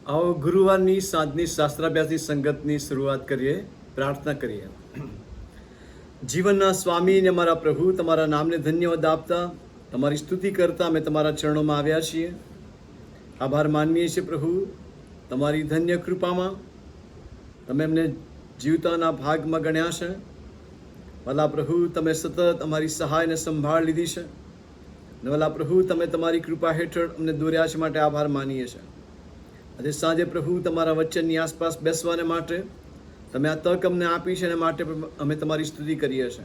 आओ ગુરુવારની સાંજની શાસ્ત્રાભ્યાસની સંગતની શરૂઆત કરીએ. પ્રાર્થના કરીએ. જીવનના સ્વામી ને અમારા પ્રભુ, તમારા નામને ધન્યવાદ આપતા, તમારી સ્તુતિ કરતા અમે તમારા ચરણોમાં આવ્યા છીએ. આભાર માનીએ છીએ પ્રભુ, તમારી ધન્ય કૃપામાં તમે એમને જીવતાના ભાગમાં ગણ્યા છે. ભલા પ્રભુ, તમે સતત અમારી સહાય અને સંભાળ લીધી છે. ને ભલા પ્રભુ, તમે તમારી કૃપા હેઠળ અમને દોર્યા છે માટે આભાર માનીએ છીએ. આજે સાંજે પ્રભુ તમારા વચનની આસપાસ બેસવાને માટે તમે આ તક અમને આપી છે, અને માટે અમે તમારી સ્તુતિ કરીએ છીએ.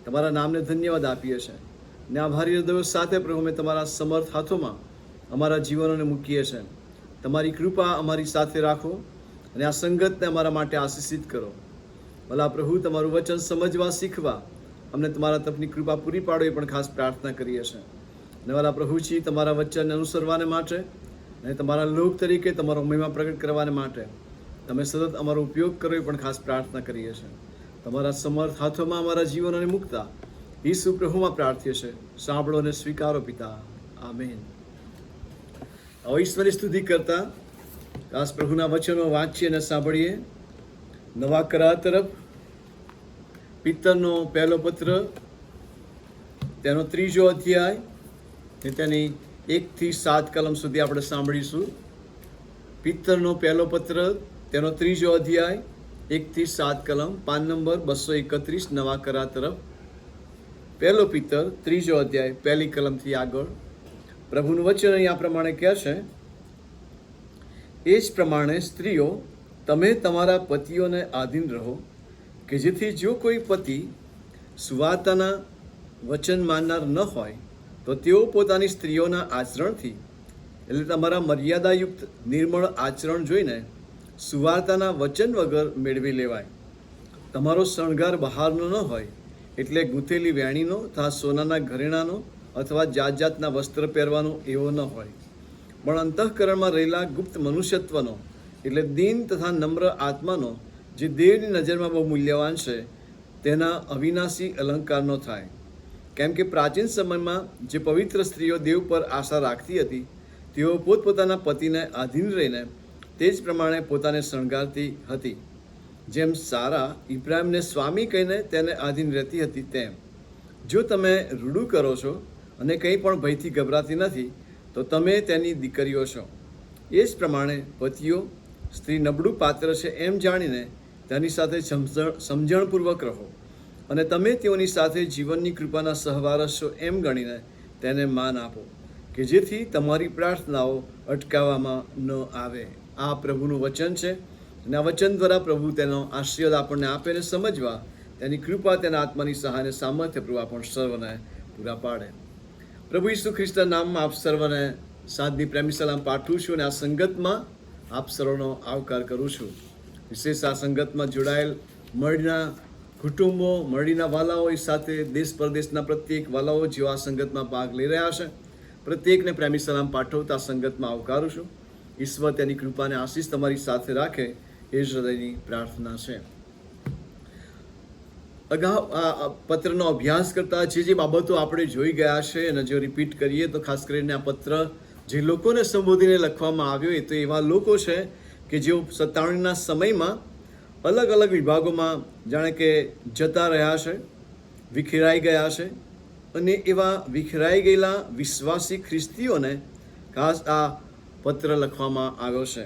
તમારા નામને ધન્યવાદ આપીએ છીએ. ને આભારી હૃદયો સાથે પ્રભુ અમે તમારા સમર્થ હાથોમાં અમારા જીવનોને મૂકીએ છીએ. તમારી કૃપા અમારી સાથે રાખો અને આ સંગતને અમારા માટે આશીષિત કરો. ભલા પ્રભુ, તમારું વચન સમજવા શીખવા અમને તમારા તરફની કૃપા પૂરી પાડો એ પણ ખાસ પ્રાર્થના કરીએ છીએ. ને ભલા પ્રભુજી, તમારા વચનને અનુસરવાને માટે અને તમારા લોક તરીકે તમારો મહિમા પ્રગટ કરવાને માટે તમે સતત અમારો ઉપયોગ કરો એ પણ ખાસ પ્રાર્થના કરીએ છીએ. તમારા સમર્થ હાથોમાં અમારા જીવનોને મૂકતા ઈસુ પ્રભુમાં પ્રાર્થીએ છીએ. સાંભળો અને સ્વીકારો પિતા. આમેન. હવે ઈશ્વરની સ્તુતિ કરતા ખાસ પ્રભુના વચનો વાંચીએ અને સાંભળીએ. નવા કરાર તરફ પિત્તરનો પહેલો પત્ર, તેનો 3 અધ્યાય ને તેની 1 થી 7 કલમ સુધી આપણે સાંભળીશું. પિત્તરનો પહેલો પત્ર, તેનો 3 અધ્યાય 1 થી 7 કલમ, પાન નંબર 231, નવા કરાર તરફ. પહેલો પિત્તર 3 અધ્યાય 1 કલમથી આગળ પ્રભુનું વચન અહીં આ પ્રમાણે કહે છે: એ જ પ્રમાણે સ્ત્રીઓ, તમે તમારા પતિઓને આધીન રહો, કે જેથી જો કોઈ પતિ સુવાર્તાના વચન માનનાર ન હોય તો તેઓ પોતાની સ્ત્રીઓના આચરણથી, એટલે તમારા મર્યાદાયુક્ત નિર્મળ આચરણ જોઈને સુવાર્તાના વચન વગર મેળવી લેવાય. તમારો શણગાર બહારનો ન હોય, એટલે ગૂંથેલી વેણીનો તથા સોનાના ઘરેણાનો અથવા જાત જાતના વસ્ત્ર પહેરવાનો એવો ન હોય, પણ અંતઃકરણમાં રહેલા ગુપ્ત મનુષ્યત્વનો, એટલે દીન તથા નમ્ર આત્માનો, જે દેવની નજરમાં બહુ મૂલ્યવાન છે, તેના અવિનાશી અલંકારનો થાય. કેમ કે પ્રાચીન સમયમાં જે પવિત્ર સ્ત્રીઓ દેવ પર આશા રાખતી હતી, તેઓ પોતપોતાના પતિને આધીન રહીને તે જ પ્રમાણે પોતાને શણગારતી હતી. જેમ સારા ઇબ્રાહિમને સ્વામી કહીને તેને આધીન રહેતી હતી, તેમ જો તમે રૂડું કરો છો અને કંઈ પણ ભયથી ગભરાતી નથી, તો તમે તેની દીકરીઓ છો. એ જ પ્રમાણે પતિઓ સ્ત્રી નબળું પાત્ર છે એમ જાણીને તેની સાથે સમજણપૂર્વક રહો, અને તમે તેઓની સાથે જીવનની કૃપાના સહવારસ છો એમ ગણીને તેને માન આપો, કે જેથી તમારી પ્રાર્થનાઓ અટકાવવામાં ન આવે. આ પ્રભુનું વચન છે, અને આ વચન દ્વારા પ્રભુ તેનો આશીર્વાદ આપણને આપે ને સમજવા તેની કૃપા, તેના આત્માની સહાયને સામર્થ્ય પ્રભુ આપણ સર્વને પૂરા પાડે. પ્રભુ ઈસુ ખ્રિસ્તના નામમાં આપ સર્વને સાંજની પ્રેમી સલામ પાઠવું છું, અને આ સંગતમાં આપ સર્વનો આવકાર કરું છું. વિશેષ આ સંગતમાં જોડાયેલ મળીના કુટુંબો, મળીના વાલાઓ સાથે દેશ પરદેશના પ્રત્યેક વાલાઓ જેઓ આ સંગતમાં ભાગ લઈ રહ્યા છે, પ્રત્યેકને પ્રેમી સલામ પાઠવતા સંગતમાં આવકારું છું. ઈશ્વર તેની કૃપાને આશીષ તમારી સાથે રાખે એ જ હૃદયની પ્રાર્થના છે. અગાઉ આ પત્રનો અભ્યાસ કરતા જે બાબતો આપણે જોઈ ગયા છે, અને જો રિપીટ કરીએ તો ખાસ કરીને આ પત્ર જે લોકોને સંબોધીને લખવામાં આવ્યો, એ તો એવા લોકો છે કે જેઓ 97ના સમયમાં અલગ અલગ વિભાગોમાં જાણે કે જતા રહ્યા છે, વિખેરાઈ ગયા છે, અને એવા વિખેરાઈ ગયેલા વિશ્વાસી ખ્રિસ્તીઓને ખાસ આ પત્ર લખવામાં આવ્યો છે.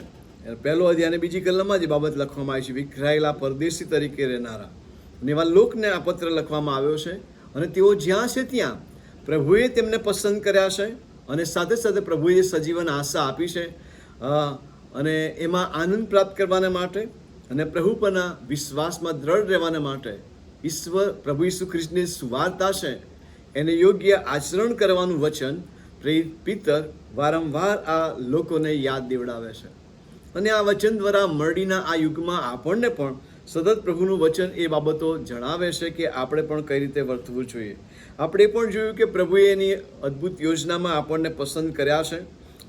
પહેલો અધ્યાય અને 2 કલમમાં જે બાબત લખવામાં આવી છે, વિખરાયેલા પરદેશી તરીકે રહેનારા, અને એવા લોકને આ પત્ર લખવામાં આવ્યો છે. અને તેઓ જ્યાં છે ત્યાં પ્રભુએ તેમને પસંદ કર્યા છે, અને સાથે સાથે પ્રભુએ સજીવન આશા આપી છે, અને એમાં આનંદ પ્રાપ્ત કરવાને માટે અને પ્રભુ પરના વિશ્વાસમાં દ્રઢ રહેવાને માટે ઈશ્વર પ્રભુ ઈસુ ખ્રિસ્તની સુવાર્તા છે એને યોગ્ય આચરણ કરવાનું વચન પિત્તર વારંવાર આ લોકોને યાદ દેવડાવે છે. અને આ વચન દ્વારા મળીના આ યુગમાં આપણને પણ સતત પ્રભુનું વચન એ બાબતો જણાવે છે કે આપણે પણ કઈ રીતે વર્તવું જોઈએ. આપણે પણ જોયું કે પ્રભુએ એની અદ્ભુત યોજનામાં આપણને પસંદ કર્યા છે,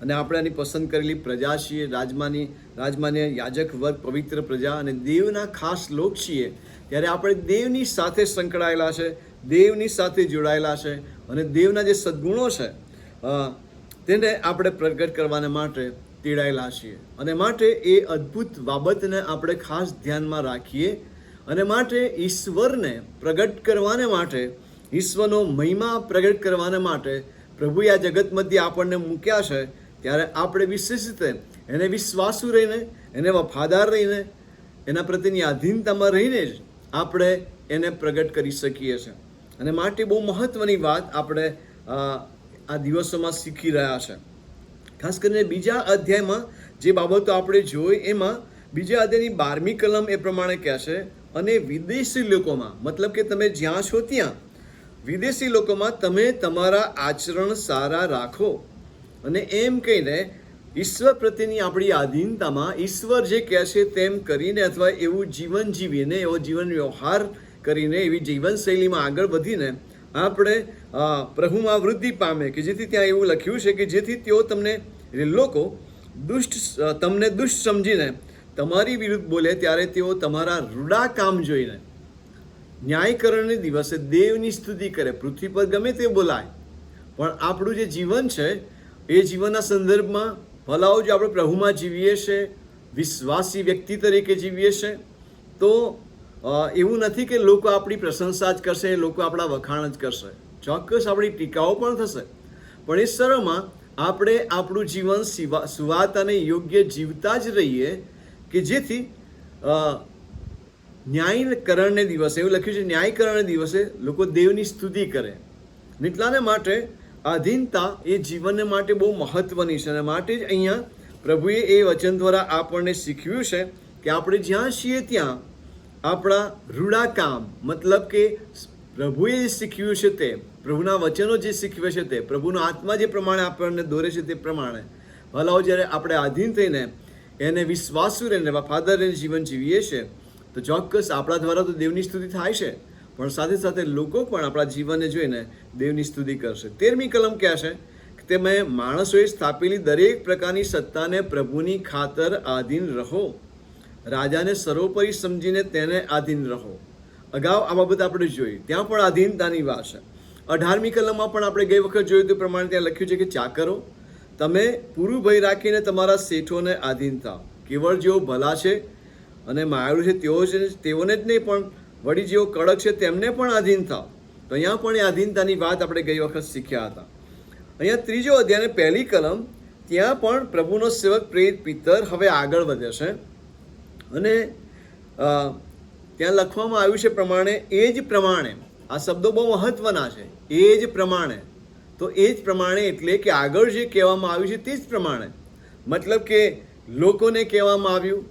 અને આપણે એની પસંદ કરેલી પ્રજા છીએ, રાજમાન્ય યાજક વર્ગ, પવિત્ર પ્રજા અને દેવના ખાસ લોક છીએ. ત્યારે આપણે દેવની સાથે સંકળાયેલા છે, દેવની સાથે જોડાયેલા છે, અને દેવના જે સદ્ગુણો છે તેને આપણે પ્રગટ કરવાને માટે તેડાયેલા છીએ. અને માટે એ અદ્ભુત બાબતને આપણે ખાસ ધ્યાનમાં રાખીએ. અને માટે ઈશ્વરને પ્રગટ કરવાને માટે, ઈશ્વરનો મહિમા પ્રગટ કરવાને માટે પ્રભુએ આ જગત મધ્ય આપણને મૂક્યા છે. ત્યારે આપણે વિશેષ રીતે એને વિશ્વાસુ રહીને, એને વફાદાર રહીને, એના પ્રત્યેની આધીનતામાં રહીને જ આપણે એને પ્રગટ કરી શકીએ છીએ. અને માટે બહુ મહત્વની વાત આપણે આ દિવસોમાં શીખી રહ્યા છે. ખાસ કરીને બીજા અધ્યાયમાં જે બાબતો આપણે જોઈ એમાં બીજા અધ્યાયની 12મી કલમ એ પ્રમાણે કહે છે, અને વિદેશી લોકોમાં, મતલબ કે તમે જ્યાં છો ત્યાં વિદેશી લોકોમાં તમે તમારા આચરણ સારા રાખો. અને એમ કહીને ઈશ્વર પ્રત્યેની આપણી આધીનતામાં ઈશ્વર જે કહે છે તેમ કરીને, અથવા એવું જીવન જીવીને, એવો જીવન વ્યવહાર કરીને, એવી જીવનશૈલીમાં આગળ વધીને આપણે પ્રભુમાં વૃદ્ધિ પામે. કે જેથી ત્યાં એવું લખ્યું છે કે જેથી તેઓ લોકો તમને દુષ્ટ સમજીને તમારી વિરુદ્ધ બોલે, ત્યારે તેઓ તમારા રૂડા કામ જોઈને ન્યાયકરણને દિવસે દેવની સ્તુતિ કરે. પૃથ્વી પર ગમે તે બોલાય, પણ આપણું જે જીવન છે એ જીવનના સંદર્ભમાં ભલાઓ જો આપણે પ્રભુમાં જીવીએ છીએ, વિશ્વાસી વ્યક્તિ તરીકે જીવીએ છીએ, તો એવું નથી કે લોકો આપણી પ્રશંસા જ કરશે, લોકો આપણા વખાણ જ કરશે. ચોક્કસ આપણી ટીકાઓ પણ થશે, પણ એ સર્વમાં આપણે આપણું જીવન સુવાત અને યોગ્ય જીવતા જ રહીએ, કે જેથી ન્યાયકરણને દિવસે, એવું લખ્યું છે ન્યાયકરણને દિવસે લોકો દેવની સ્તુતિ કરે. એટલાને માટે આધીનતા એ જીવનને માટે બહુ મહત્વની છે. અને માટે જ અહીંયા પ્રભુએ એ વચન દ્વારા આપણને શીખવ્યું છે કે આપણે જ્યાં છીએ ત્યાં આપણા રૂડા કામ, મતલબ કે પ્રભુએ જે શીખવ્યું છે તે, પ્રભુના વચનો જે શીખવે છે તે, પ્રભુનો આત્મા જે પ્રમાણે આપણને દોરે છે તે પ્રમાણે ભલાઓ જ્યારે આપણે આધીન થઈને એને વિશ્વાસુ રહીને, વફાદાર રહીને જીવન જીવીએ છીએ, તો ચોક્કસ આપણા દ્વારા તો દેવની સ્તુતિ થાય છે, પણ સાથે સાથે લોકો પણ આપણા જીવનને જોઈને દેવની સ્તુતિ કરશે. 13મી કલમ કહે છે કે તમે માણસોએ સ્થાપેલી દરેક પ્રકારની સત્તાને પ્રભુની ખાતર આધીન રહો, રાજાને સર્વોપરી સમજીને તેને આધીન રહો. અગાઉ આ બાબત આપણે જોઈ, ત્યાં પણ આધીનતાની વાત છે. 18મી કલમમાં પણ આપણે ગઈ વખત જોયું તે પ્રમાણે ત્યાં લખ્યું છે કે ચાકરો, તમે પૂરું ભય રાખીને તમારા શેઠોને આધીન થાવ. કેવળ જેઓ ભલા છે અને માયાળુ છે તેઓને જ નહીં, પણ વળી જેઓ કડક છે તેમને પણ આધીન થાવ. તો અહીંયા પણ એ આધીનતાની વાત આપણે ગઈ વખત શીખ્યા હતા. અહીંયા 3જો અધ્યાય 1લી કલમ, ત્યાં પણ પ્રભુનો સેવક પ્રેરિત પિતર હવે આગળ વધે છે. અને ત્યાં લખવામાં આવ્યું છે પ્રમાણે, એ જ પ્રમાણે, આ શબ્દો બહુ મહત્વના છે, એ જ પ્રમાણે. તો એ જ પ્રમાણે એટલે કે આગળ જે કહેવામાં આવ્યું છે તે જ પ્રમાણે, મતલબ કે લોકોને કહેવામાં આવ્યું,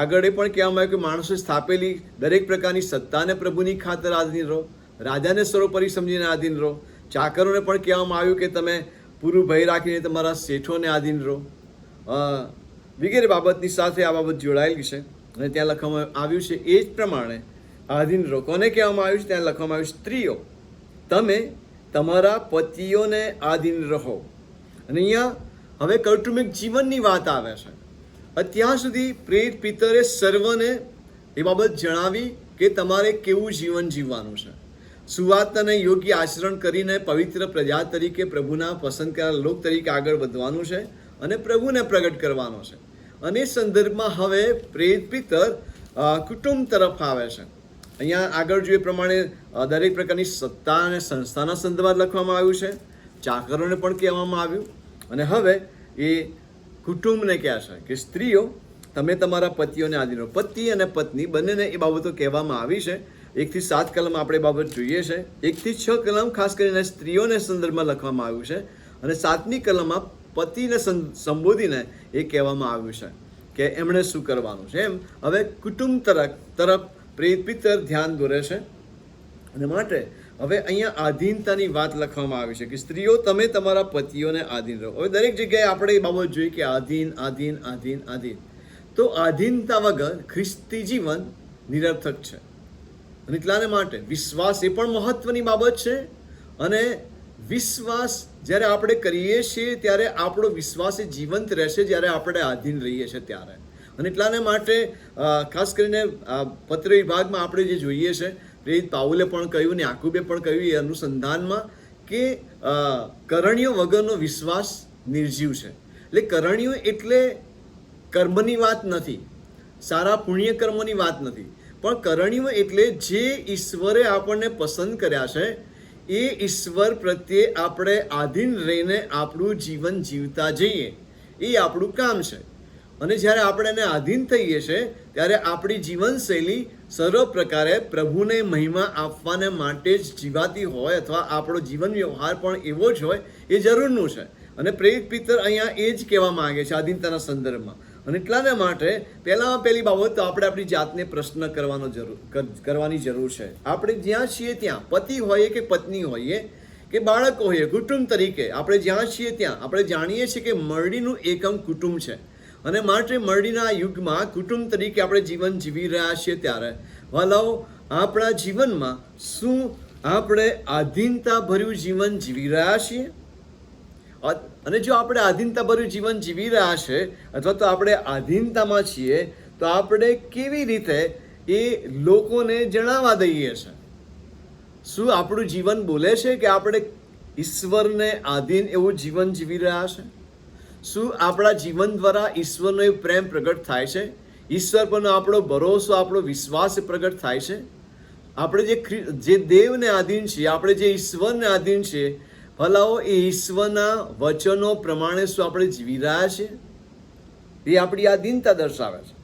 આગળ એ પણ કહેવામાં આવ્યું કે માણસો સ્થાપેલી દરેક પ્રકારની સત્તાને પ્રભુની ખાતર આધીન રહો, રાજાને સર્વોપરી સમજીને આધીન રહો. ચાકરોને પણ કહેવામાં આવ્યું કે તમે પૂરું ભય રાખીને તમારા શેઠોને આધીન રહો. વગેરે બાબતની સાથે આ બાબત જોડાયેલી છે. અને ત્યાં લખવામાં આવ્યું છે એ જ પ્રમાણે આધીન રહો. કોને કહેવામાં આવ્યું છે? ત્યાં લખવામાં આવ્યું છે સ્ત્રીઓ, તમે તમારા પતિઓને આધીન રહો. અને અહીંયા હવે કૌટુંબિક જીવનની વાત આવે છે. અત્યાર સુધી પ્રેરિત પિતરે સર્વને એ બાબત જણાવી કે તમારે કેવું જીવન જીવવાનું છે, સુવાર્ત અને યોગ્ય આચરણ કરીને પવિત્ર પ્રજા તરીકે, પ્રભુના પસંદ કરેલા લોક તરીકે આગળ વધવાનું છે અને પ્રભુને પ્રગટ કરવાનો છે. અને સંદર્ભમાં હવે પ્રેરિત પિતર કુટુંબ તરફ આવે છે. અહીંયા આગળ જોઈએ પ્રમાણે દરેક પ્રકારની સત્તા અને સંસ્થાના સંદર્ભમાં લખવામાં આવ્યું છે, ચાકરોને પણ કહેવામાં આવ્યું. અને હવે એ કુટુંબને કહે છે કે સ્ત્રીઓ, તમે તમારા પતિઓને આધીન રહો. પતિ અને પત્ની બંનેને એ બાબતો કહેવામાં આવી છે. 1 થી 7 કલમ આપણે બાબત જોઈએ છે. 1 થી 6 કલમ ખાસ કરીને સ્ત્રીઓને સંદર્ભમાં લખવામાં આવ્યું છે. અને 7મી કલમમાં પતિને સંબોધીને એ કહેવામાં આવ્યું છે કે એમણે શું કરવાનું છે. એમ હવે કુટુંબ તરફ પ્રેરિત પિતર ધ્યાન દોરે છે. અને માટે હવે અહીંયા આધીનતાની વાત લખવામાં આવી છે કે સ્ત્રીઓ, તમે તમારા પતિઓને આધીન રહો. હવે દરેક જગ્યાએ આપણે એ બાબત જોઈએ કે આધીન આધીન આધીન આધીન. તો આધીનતા વગર ખ્રિસ્તી જીવન નિરર્થક છે. અને એટલાને માટે વિશ્વાસ એ પણ મહત્વની બાબત છે. અને વિશ્વાસ જ્યારે આપણે કરીએ છીએ ત્યારે આપણો વિશ્વાસ એ જીવંત રહેશે જ્યારે આપણે આધીન રહીએ છીએ ત્યારે. અને એટલાને માટે ખાસ કરીને પત્ર વિભાગમાં આપણે જે જોઈએ છે, પ્રેરિત પાઉલે પણ કહ્યું ને યાકૂબે પણ કહ્યું એ અનુસંધાનમાં કે કરણીઓ વગરનો વિશ્વાસ નિર્જીવ છે. એટલે કરણીઓ એટલે કર્મની વાત નથી, સારા પુણ્ય કર્મોની વાત નથી, પણ કરણીઓ એટલે જે ઈશ્વરે આપણને પસંદ કર્યા છે એ ઈશ્વર પ્રત્યે આપણે આધીન રહીને આપણું જીવન જીવતા જઈએ, એ આપણું કામ છે. અને જ્યારે આપણે એને આધીન થઈએ છીએ ત્યારે આપણી જીવનશૈલી સર્વ પ્રકારે પ્રભુને મહિમા આપવાને માટે જ જીવાતી હોય, અથવા આપણો જીવન વ્યવહાર પણ એવો જ હોય એ જરૂરનું છે. અને પ્રેરિત પિત્તર અહીંયા એ જ કહેવા માંગે છે આધીનતાના સંદર્ભમાં. અને એટલાને માટે પહેલી બાબત તો આપણે આપણી જાતને પ્રશ્ન કરવાની જરૂર છે. આપણે જ્યાં છીએ ત્યાં, પતિ હોઈએ કે પત્ની હોઈએ કે બાળકો હોઈએ, કુટુંબ તરીકે આપણે જ્યાં છીએ ત્યાં આપણે જાણીએ છીએ કે મરડીનું એકમ કુટુંબ છે. અને માટે મરડીના યુગમાં કુટુંબ તરીકે આપણે જીવન જીવી રહ્યા છીએ ત્યારે વાલાઓ, આપણા જીવનમાં શું આપણે આધીનતા ભર્યું જીવન જીવી રહ્યા છીએ? અને જો આપણે આધીનતા ભર્યું જીવન જીવી રહ્યા છે અથવા તો આપણે આધીનતામાં છીએ, તો આપણે કેવી રીતે એ લોકોને જણાવવા દઈએ છીએ? શું આપણું જીવન બોલે છે કે આપણે ઈશ્વરને આધીન એવું જીવન જીવી રહ્યા છે? શું આપણા જીવન દ્વારા ઈશ્વરનો એ પ્રેમ પ્રગટ થાય છે? ઈશ્વર પરનો આપણો ભરોસો, આપણો વિશ્વાસ પ્રગટ થાય છે? આપણે જે દેવને આધીન છીએ, આપણે જે ઈશ્વરને આધીન છીએ, ભલાઓ એ ઈશ્વરના વચનો પ્રમાણે શું આપણે જીવી રહ્યા છીએ? એ આપણી આધીનતા દર્શાવે છે.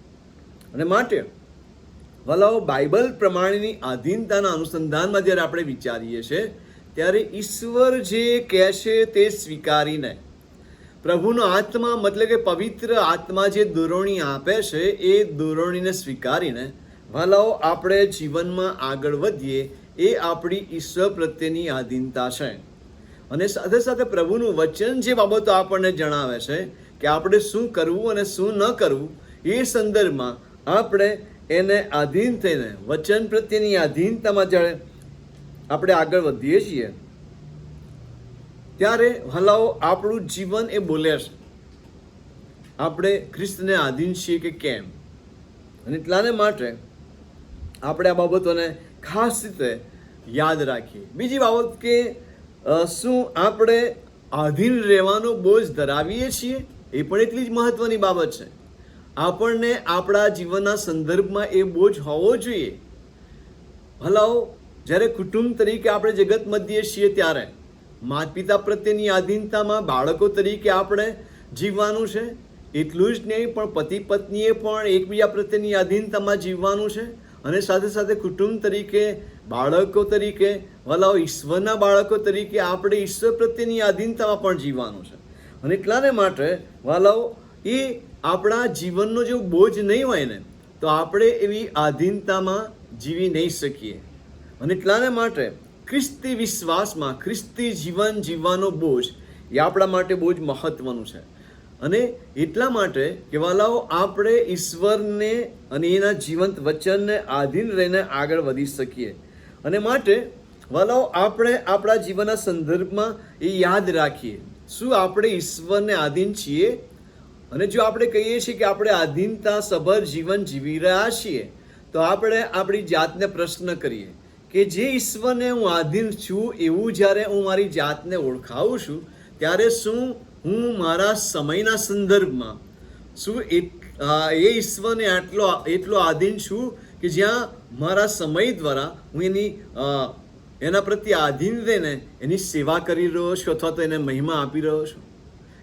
અને માટે ભલાઓ બાઇબલ પ્રમાણેની આધીનતાના અનુસંધાનમાં જ્યારે આપણે વિચારીએ છીએ ત્યારે ઈશ્વર જે કહે છે તે સ્વીકારીને, પ્રભુનો આત્મા મતલબ કે પવિત્ર આત્મા જે દોરવણી આપે છે એ દોરવણીને સ્વીકારીને ભલાઓ આપણે જીવનમાં આગળ વધીએ, એ આપણી ઈશ્વર પ્રત્યેની આધીનતા છે. અને સાથે સાથે પ્રભુનું વચન જે બાબતો આપણને જણાવે છે કે આપણે શું કરવું અને શું ન કરવું, એ સંદર્ભમાં આપણે એને આધીન થઈને વચન પ્રત્યેની આધીનતામાં જ્યારે આપણે આગળ વધીએ છીએ ત્યારે ભલાઓ આપણું જીવન એ બોલે છે આપણે ખ્રિસ્તને આધીન છીએ કે કેમ. અને એટલાને માટે આપણે આ બાબતોને ખાસ રીતે યાદ રાખીએ. બીજી બાબત કે શું આપણે આધીન રહેવાનો બોજ ધરાવીએ છીએ? એ પણ એટલી જ મહત્વની બાબત છે. આપણને આપણા જીવનના સંદર્ભમાં એ બોજ હોવો જોઈએ. ભલાઓ જ્યારે કુટુંબ તરીકે આપણે જગત મધ્યે છીએ ત્યારે માતા પિતા પ્રત્યેની આધીનતામાં બાળકો તરીકે આપણે જીવવાનું છે. એટલું જ નહીં પણ પતિ પત્નીએ પણ એકબીજા પ્રત્યેની આધીનતામાં જીવવાનું છે. અને સાથે સાથે કુટુંબ તરીકે, બાળકો તરીકે, ભલાઓ ઈશ્વરના બાળકો તરીકે આપણે ઈશ્વર પ્રત્યેની આધીનતામાં પણ જીવવાનું છે. અને એટલાને માટે વાલાઓ એ આપણા જીવનનો જો બોજ નહીં હોય ને તો આપણે એવી આધીનતામાં જીવી નહીં શકીએ. અને એટલાને માટે ખ્રિસ્તી વિશ્વાસમાં ખ્રિસ્તી જીવન જીવવાનો બોજ એ આપણા માટે બહુ જ મહત્વનું છે. અને એટલા માટે કે વાલાઓ આપણે ઈશ્વરને અને એના જીવંત વચનને આધીન રહીને આગળ વધી શકીએ. અને માટે વાલાઓ આપણે આપણા જીવનના સંદર્ભમાં એ યાદ રાખીએ, શું આપણે ઈશ્વરને આધીન છીએ? અને જો આપણે કહીએ છીએ કે આપણે આધીનતા સભર જીવન જીવી રહ્યા છીએ, તો આપણે આપણી જાતને પ્રશ્ન કરીએ કે જે ઈશ્વરને હું આધીન છું એવું જ્યારે હું મારી જાતને ઓળખાવું છું ત્યારે શું હું મારા સમયના સંદર્ભમાં શું એ ઈશ્વરને એટલો આધીન છું કે જ્યાં મારા સમય દ્વારા હું એના પ્રત્યે આધીન રહીને એની સેવા કરી રહ્યો છું અથવા તો એને મહિમા આપી રહ્યો છું,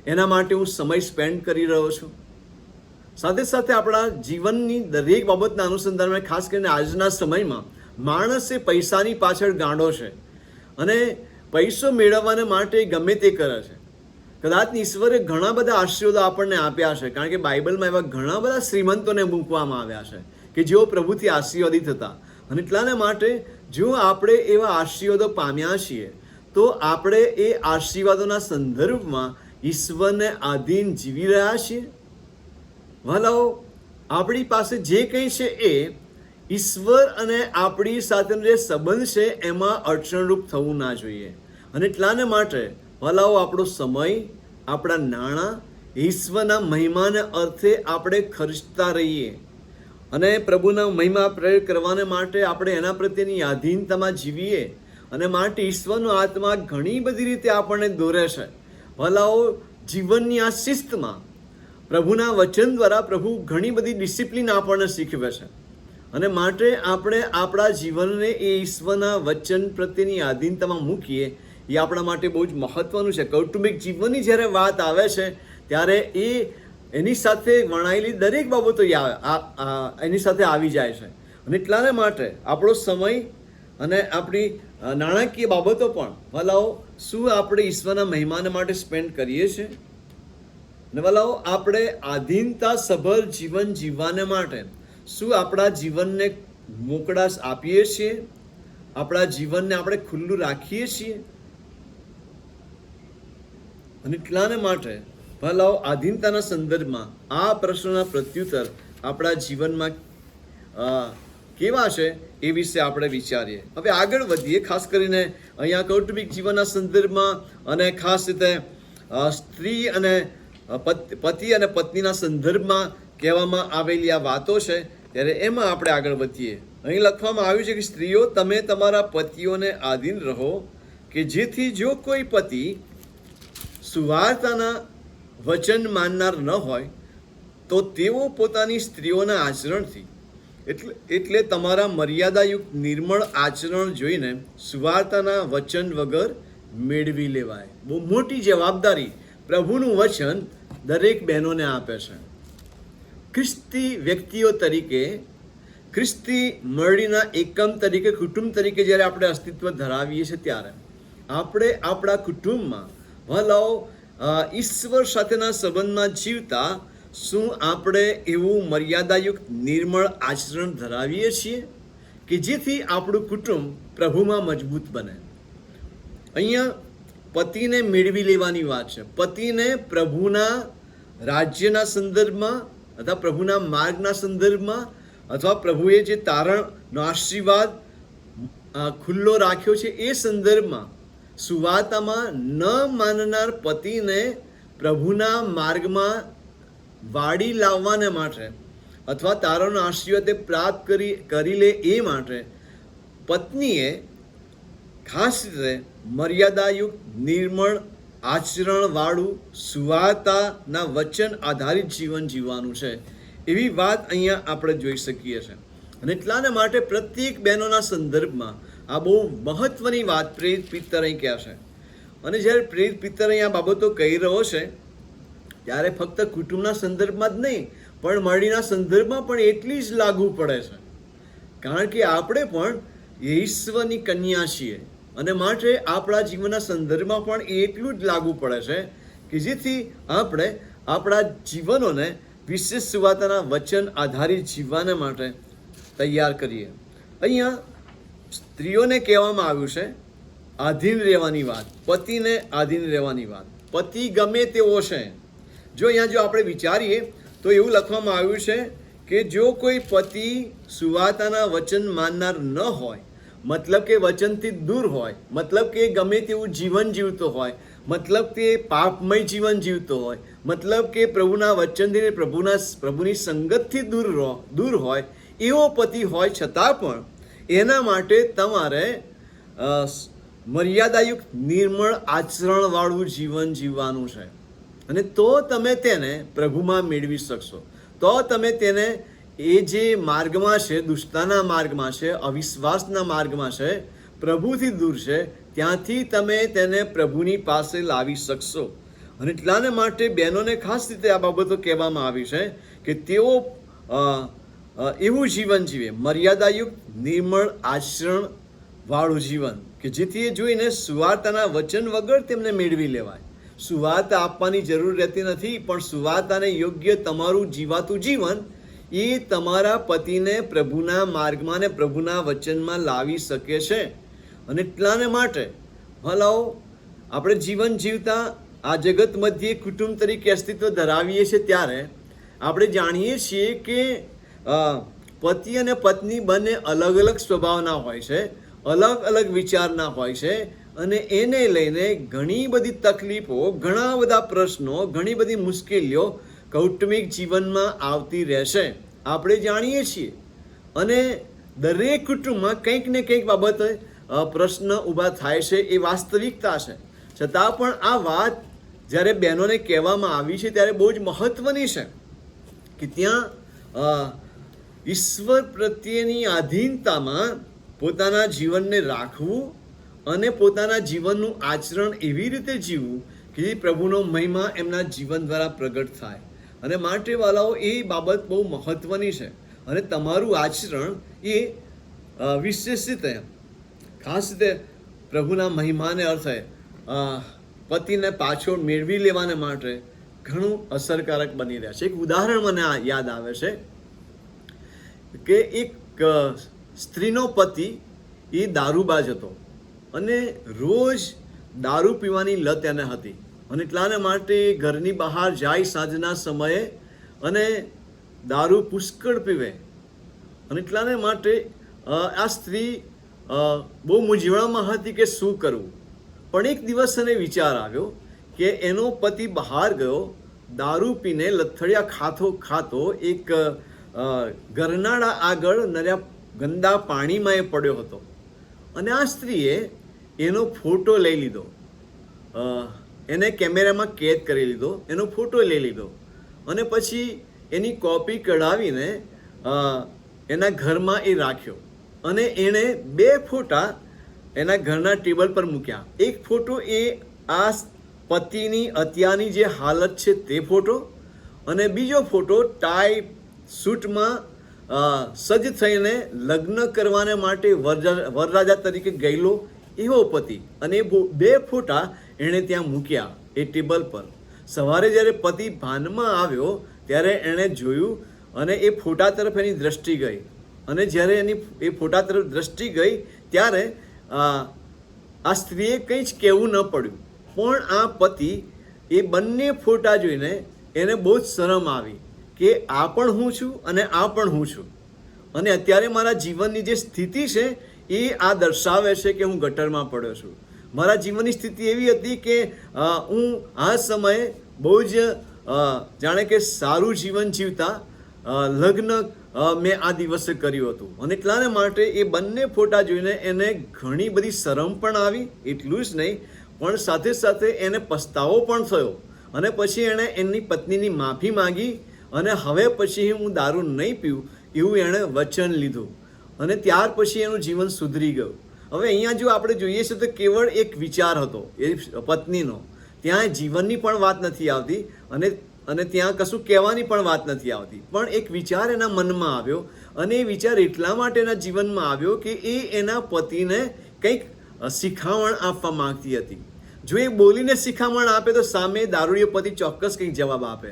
એના માટે હું સમય સ્પેન્ડ કરી રહ્યો છું. સાથે સાથે આપણા જીવનની દરેક બાબતના અનુસંધાનમાં ખાસ કરીને આજના સમયમાં માણસે પૈસાની પાછળ ગાંડો છે અને પૈસો મેળવવાને માટે ગમે તે કરે છે. કદાચ ઈશ્વરે ઘણા બધા આશીર્વાદો આપણને આપ્યા છે, કારણ કે બાઇબલમાં એવા ઘણા બધા શ્રીમંતોને મૂકવામાં આવ્યા છે કે જેઓ પ્રભુથી આશીર્વાદિત હતા. અને એટલાને માટે જો આપણે એવા આશીર્વાદો પામ્યા છીએ તો આપણે એ આશીર્વાદોના સંદર્ભમાં ઈશ્વરને આધીન જીવી રહ્યા છીએ. ભલાઓ આપણી પાસે જે કંઈ છે એ ઈશ્વર અને આપણી સાથેનો જે સંબંધ છે એમાં અડચણરૂપ થવું ના જોઈએ. અને એટલાને માટે ભલાઓ આપણો સમય, આપણા નાણાં ઈશ્વરના મહિમાને અર્થે આપણે ખર્ચતા રહીએ અને પ્રભુના મહિમા પ્રયોગ કરવાને માટે આપણે એના પ્રત્યેની આધીનતામાં જીવીએ. અને માટે ઈશ્વરનો આત્મા ઘણી બધી રીતે આપણને દોરે છે. ભલાઓ જીવનની આ શિસ્તમાં પ્રભુના વચન દ્વારા પ્રભુ ઘણી બધી ડિસિપ્લિન આપણને શીખવે છે. અને માટે આપણે આપણા જીવનને એ ઈશ્વરના વચન પ્રત્યેની આધીનતામાં મૂકીએ એ આપણા માટે બહુ જ મહત્વનું છે. કૌટુંબિક જીવનની જ્યારે વાત આવે છે ત્યારે એની સાથે વણાયેલી દરેક બાબતો એની સાથે આવી જાય છે. અને એટલાને માટે આપણો સમય અને આપણી નાણાકીય બાબતો પણ ભલાઓ શું આપણે ઈશ્વરના મહેમાન માટે સ્પેન્ડ કરીએ છીએ? અને ભલાઓ આપણે આધીનતા સભર જીવન જીવવાને માટે શું આપણા જીવનને મોકળાશ આપીએ છીએ? આપણા જીવનને આપણે ખુલ્લું રાખીએ છીએ? અને એટલાને માટે ભલાઓ આધીનતાના સંદર્ભમાં આ પ્રશ્નના પ્રત્યુત્તર આપણા જીવનમાં કેવા છે એ વિશે આપણે વિચારીએ. હવે આગળ વધીએ. ખાસ કરીને અહીંયા કૌટુંબિક જીવનના સંદર્ભમાં અને ખાસ રીતે સ્ત્રી અને પતિ અને પત્નીના સંદર્ભમાં કહેવામાં આવેલી આ વાતો છે, ત્યારે એમાં આપણે આગળ વધીએ. અહીં લખવામાં આવ્યું છે કે સ્ત્રીઓ, તમે તમારા પતિઓને આધીન રહો, કે જેથી જો કોઈ પતિ સુવાર્તાના વચન માનનાર ન હોય તો તેઓ પોતાની સ્ત્રીઓના આચરણથી એટલે તમારા મર્યાદાયુક્ત નિર્મળ આચરણ જોઈને સુવાર્તાના વચન વગર મેળવી લેવાય. બહુ મોટી જવાબદારી પ્રભુનું વચન દરેક બહેનોને આપે છે. ખ્રિસ્તી વ્યક્તિઓ તરીકે, ખ્રિસ્તી મળીના એકમ તરીકે, કુટુંબ તરીકે જ્યારે આપણે અસ્તિત્વ ધરાવીએ છીએ ત્યારે આપણે આપણા કુટુંબમાં ભલાઓ ઈશ્વર સાથેના સંબંધમાં જીવતા શું આપણે એવું મર્યાદાયુક્ત નિર્મળ આચરણ ધરાવીએ છીએ કે જેથી આપણું કુટુંબ પ્રભુમાં મજબૂત બને? અહીંયા પતિને મેળવી લેવાની વાત છે. પતિને પ્રભુના રાજ્યના સંદર્ભમાં અથવા પ્રભુના માર્ગના સંદર્ભમાં અથવા પ્રભુએ જે તારણનો આશીર્વાદ ખુલ્લો રાખ્યો છે એ સંદર્ભમાં સુવાર્તામાં ન માનનાર પતિને પ્રભુના માર્ગમાં વાળી લાવવાને માટે અથવા તારણનો આશીર્વાદ પ્રાપ્ત કરી લે એ માટે પત્નીએ ખાસ રીતે મર્યાદાયુક્ત નિર્મળ આચરણવાળું સુવાર્તાના વચન આધારિત જીવન જીવવાનું છે. એવી વાત અહીંયા આપણે જોઈ શકીએ છીએ. અને એટલાને માટે પ્રત્યેક બહેનોના સંદર્ભમાં આ બહુ મહત્વની વાત પ્રેરિત પિત્તર અહીં કહે છે. અને જ્યારે પ્રેરિત પિત્તર અહીં આ બાબતો કહી રહ્યો છે ત્યારે ફક્ત કુટુંબના સંદર્ભમાં જ નહીં પણ મળીના સંદર્ભમાં પણ એટલી જ લાગુ પડે છે. કારણ કે આપણે પણ ઈશ્વરની કન્યા છીએ અને માટે આપણા જીવનના સંદર્ભમાં પણ એટલું જ લાગુ પડે છે કે જેથી આપણે આપણા જીવનોને વિશેષ સુવાર્તાના વચન આધારિત જીવવાને માટે તૈયાર કરીએ. અહીંયા સ્ત્રીઓને કહેવામાં આવ્યું છે આધીન રહેવાની વાત, પતિને આધીન રહેવાની વાત. પતિ ગમે તેવો છે. જો આપણે વિચારીએ તો એવું લખવામાં આવ્યું છે કે જો કોઈ પતિ સુવાર્તાના વચન માનનાર ન હોય, મતલબ કે વચનથી દૂર હોય, મતલબ કે ગમે તેવું જીવન જીવતો હોય, મતલબ કે પાપમય જીવન જીવતો હોય, મતલબ કે પ્રભુના વચનથી પ્રભુની સંગતથી દૂર હોય, એવો પતિ હોય છતાં પણ એના માટે તમારે મર્યાદાયુક્ત નિર્મળ આચરણવાળું જીવન જીવવાનું છે. અને તો તમે તેને પ્રભુમાં મેળવી શકશો. તો તમે તેને એ જે માર્ગમાં છે, દુષ્ટતાના માર્ગમાં છે, અવિશ્વાસના માર્ગમાં છે, પ્રભુથી દૂર છે, ત્યાંથી તમે તેને પ્રભુની પાસે લાવી શકશો. અને એટલાને માટે બહેનોને ખાસ રીતે આ બાબતો કહેવામાં આવી છે કે તેઓ એવું જીવન જીવે, મર્યાદાયુક્ત નિર્મળ આચરણવાળું જીવન, કે જેથી એ જોઈને સુવાર્તાના વચન વગર તેમને મેળવી લેવાય. સુવાર્તા આપવાની જરૂર રહેતી નથી, પણ સુવાર્તાને યોગ્ય તમારું જીવાતું જીવન એ તમારા પતિને પ્રભુના માર્ગમાં ને પ્રભુના વચનમાં લાવી શકે છે. અને એટલાને માટે ભલાઓ આપણે જીવન જીવતા આ જગત મધ્યે કુટુંબ તરીકે અસ્તિત્વ ધરાવીએ છીએ ત્યારે આપણે જાણીએ છીએ કે પતિ અને પત્ની બંને અલગ અલગ સ્વભાવના હોય છે, અલગ અલગ વિચારના હોય છે. અને એને લઈને ઘણી બધી તકલીફો, ઘણા બધા પ્રશ્નો, ઘણી બધી મુશ્કેલીઓ કૌટુંબિક જીવનમાં આવતી રહેશે, આપણે જાણીએ છીએ. અને દરેક કુટુંબમાં કંઈક ને કંઈક બાબતે પ્રશ્ન ઊભા થાય છે, એ વાસ્તવિકતા છે. છતાં પણ આ વાત જ્યારે બહેનોને કહેવામાં આવી છે ત્યારે બહુ જ મહત્વની છે કે ત્યાં ઈશ્વર પ્રત્યેની આધીનતામાં પોતાના જીવનને રાખવું અને પોતાના જીવનનું આચરણ એવી રીતે જીવવું કે પ્રભુનો મહિમા એમના જીવન દ્વારા પ્રગટ થાય. અને માટે વાલાઓ એ બાબત બહુ મહત્વની છે. અને તમારું આચરણ એ વિશેષ રીતે ખાસ રીતે પ્રભુના મહિમાને અર્થે પતિને પાછો મેળવી લેવાને માટે ઘણું અસરકારક બની રહ્યા છે. એક ઉદાહરણ મને યાદ આવે છે કે એક સ્ત્રીનો પતિ એ દારૂબાજ હતો અને રોજ દારૂ પીવાની લત એને હતી. અને એટલાને માટે ઘરની બહાર જાય સાંજના સમયે અને દારૂ પુષ્કળ પીવે. અને એટલાને માટે આ સ્ત્રી બહુ મૂંઝવણમાં હતી કે શું કરવું. પણ એક દિવસ એને વિચાર આવ્યો કે એનો પતિ બહાર ગયો, દારૂ પીને લથડિયા ખાતો એક ગરનાળા આગળ નર્યા ગંદા પાણીમાં એ પડ્યો હતો. અને આ સ્ત્રીએ એનો ફોટો લઈ લીધો, એને કેમેરામાં કેદ કરી લીધો, એનો ફોટો લઈ લીધો અને પછી એની કોપી કઢાવીને એના ઘરમાં એ રાખ્યો. અને એણે 2 ફોટા એના ઘરના ટેબલ પર મૂક્યા. એક ફોટો એ આ પતિની અત્યારની જે હાલત છે તે ફોટો, અને બીજો ફોટો ટાઈ સૂટમાં સજ્જ થઈને લગ્ન કરવાને માટે વરરાજા તરીકે ગયેલો એવો પતિ. અને એ 2 ફોટા એણે ત્યાં મૂક્યા એ ટેબલ પર. સવારે જ્યારે પતિ ભાનમાં આવ્યો ત્યારે એણે જોયું અને એ ફોટા તરફ એની દ્રષ્ટિ ગઈ. અને જ્યારે એની એ ફોટા તરફ દ્રષ્ટિ ગઈ ત્યારે આ સ્ત્રીએ કંઈ જ કહેવું ન પડ્યું. પણ આ પતિ એ બંને ફોટા જોઈને એને બહુ જ શરમ આવી કે આ પણ હું છું અને આ પણ હું છું. અને અત્યારે મારા જીવનની જે સ્થિતિ છે એ આ દર્શાવે છે કે હું ગટરમાં પડ્યો છું. મારા જીવનની સ્થિતિ એવી હતી કે હું આ સમયે બહુ જ જાણે કે સારું જીવન જીવતા લગ્ન મેં આ દિવસે કર્યું હતું. અને એટલાને માટે એ બંને ફોટા જોઈને એને ઘણી બધી શરમ પણ આવી. એટલું જ નહીં પણ સાથે સાથે એને પસ્તાવો પણ થયો. અને પછી એણે એની પત્નીની માફી માંગી અને હવે પછી હું દારૂ નહીં પીવું એવું એણે વચન લીધું. અને ત્યાર પછી એનું જીવન સુધરી ગયું. હવે અહીંયા જો આપણે જોઈએ છે તો કેવળ એક વિચાર હતો એ પત્નીનો. ત્યાં જીવનની પણ વાત નથી આવતી અને ત્યાં કશું કહેવાની પણ વાત નથી આવતી. પણ એક વિચાર એના મનમાં આવ્યો અને એ વિચાર એટલા માટે એના જીવનમાં આવ્યો કે એ એના પતિને કંઈક શિખામણ આપવા માંગતી હતી. જો એ બોલીને શિખામણ આપે તો સામે દારૂડિયો પતિ ચોક્કસ કંઈક જવાબ આપે.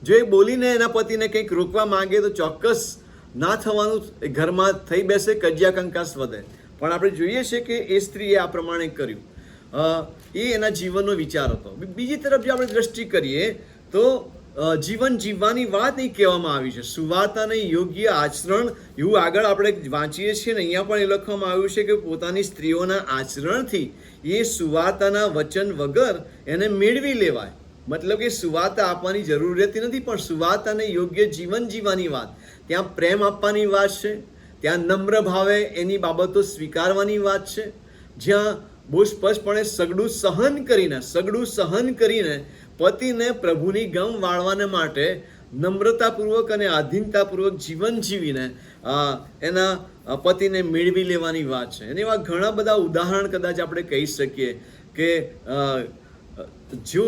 જો એ બોલીને એના પતિને કંઈક રોકવા માંગે તો ચોક્કસ ના થવાનું ઘરમાં થઈ બેસે, કજિયા કંકાસ વધે. પણ આપણે જોઈએ છીએ કે એ સ્ત્રીએ આ પ્રમાણે કર્યું. એ એના જીવનનો વિચાર હતો. બીજી તરફ જો આપણે દ્રષ્ટિ કરીએ તો જીવન જીવવાની વાત અહીં કહેવામાં આવી છે. સુવાર્તાને યોગ્ય આચરણ એવું આગળ આપણે વાંચીએ છીએ ને અહીંયા પણ એ લખવામાં આવ્યું છે કે પોતાની સ્ત્રીઓના આચરણથી એ સુવાર્તાના વચન વગર એને મેળવી લેવાય. મતલબ કે સુવાર્તા આપવાની જરૂર રહેતી નથી, પણ સુવાર્તાને યોગ્ય જીવન જીવવાની વાત, ત્યાં પ્રેમ આપવાની વાત છે, ત્યાં નમ્ર ભાવે એની બાબતો સ્વીકારવાની વાત છે, જ્યાં બહુ સ્પષ્ટપણે સગડું સહન કરીને પતિને પ્રભુની ગમ વાળવાને માટે નમ્રતાપૂર્વક અને આધીનતાપૂર્વક જીવન જીવીને એના પતિને મેળવી લેવાની વાત છે. અને એવા ઘણા બધા ઉદાહરણ કદાચ આપણે કહી શકીએ કે જો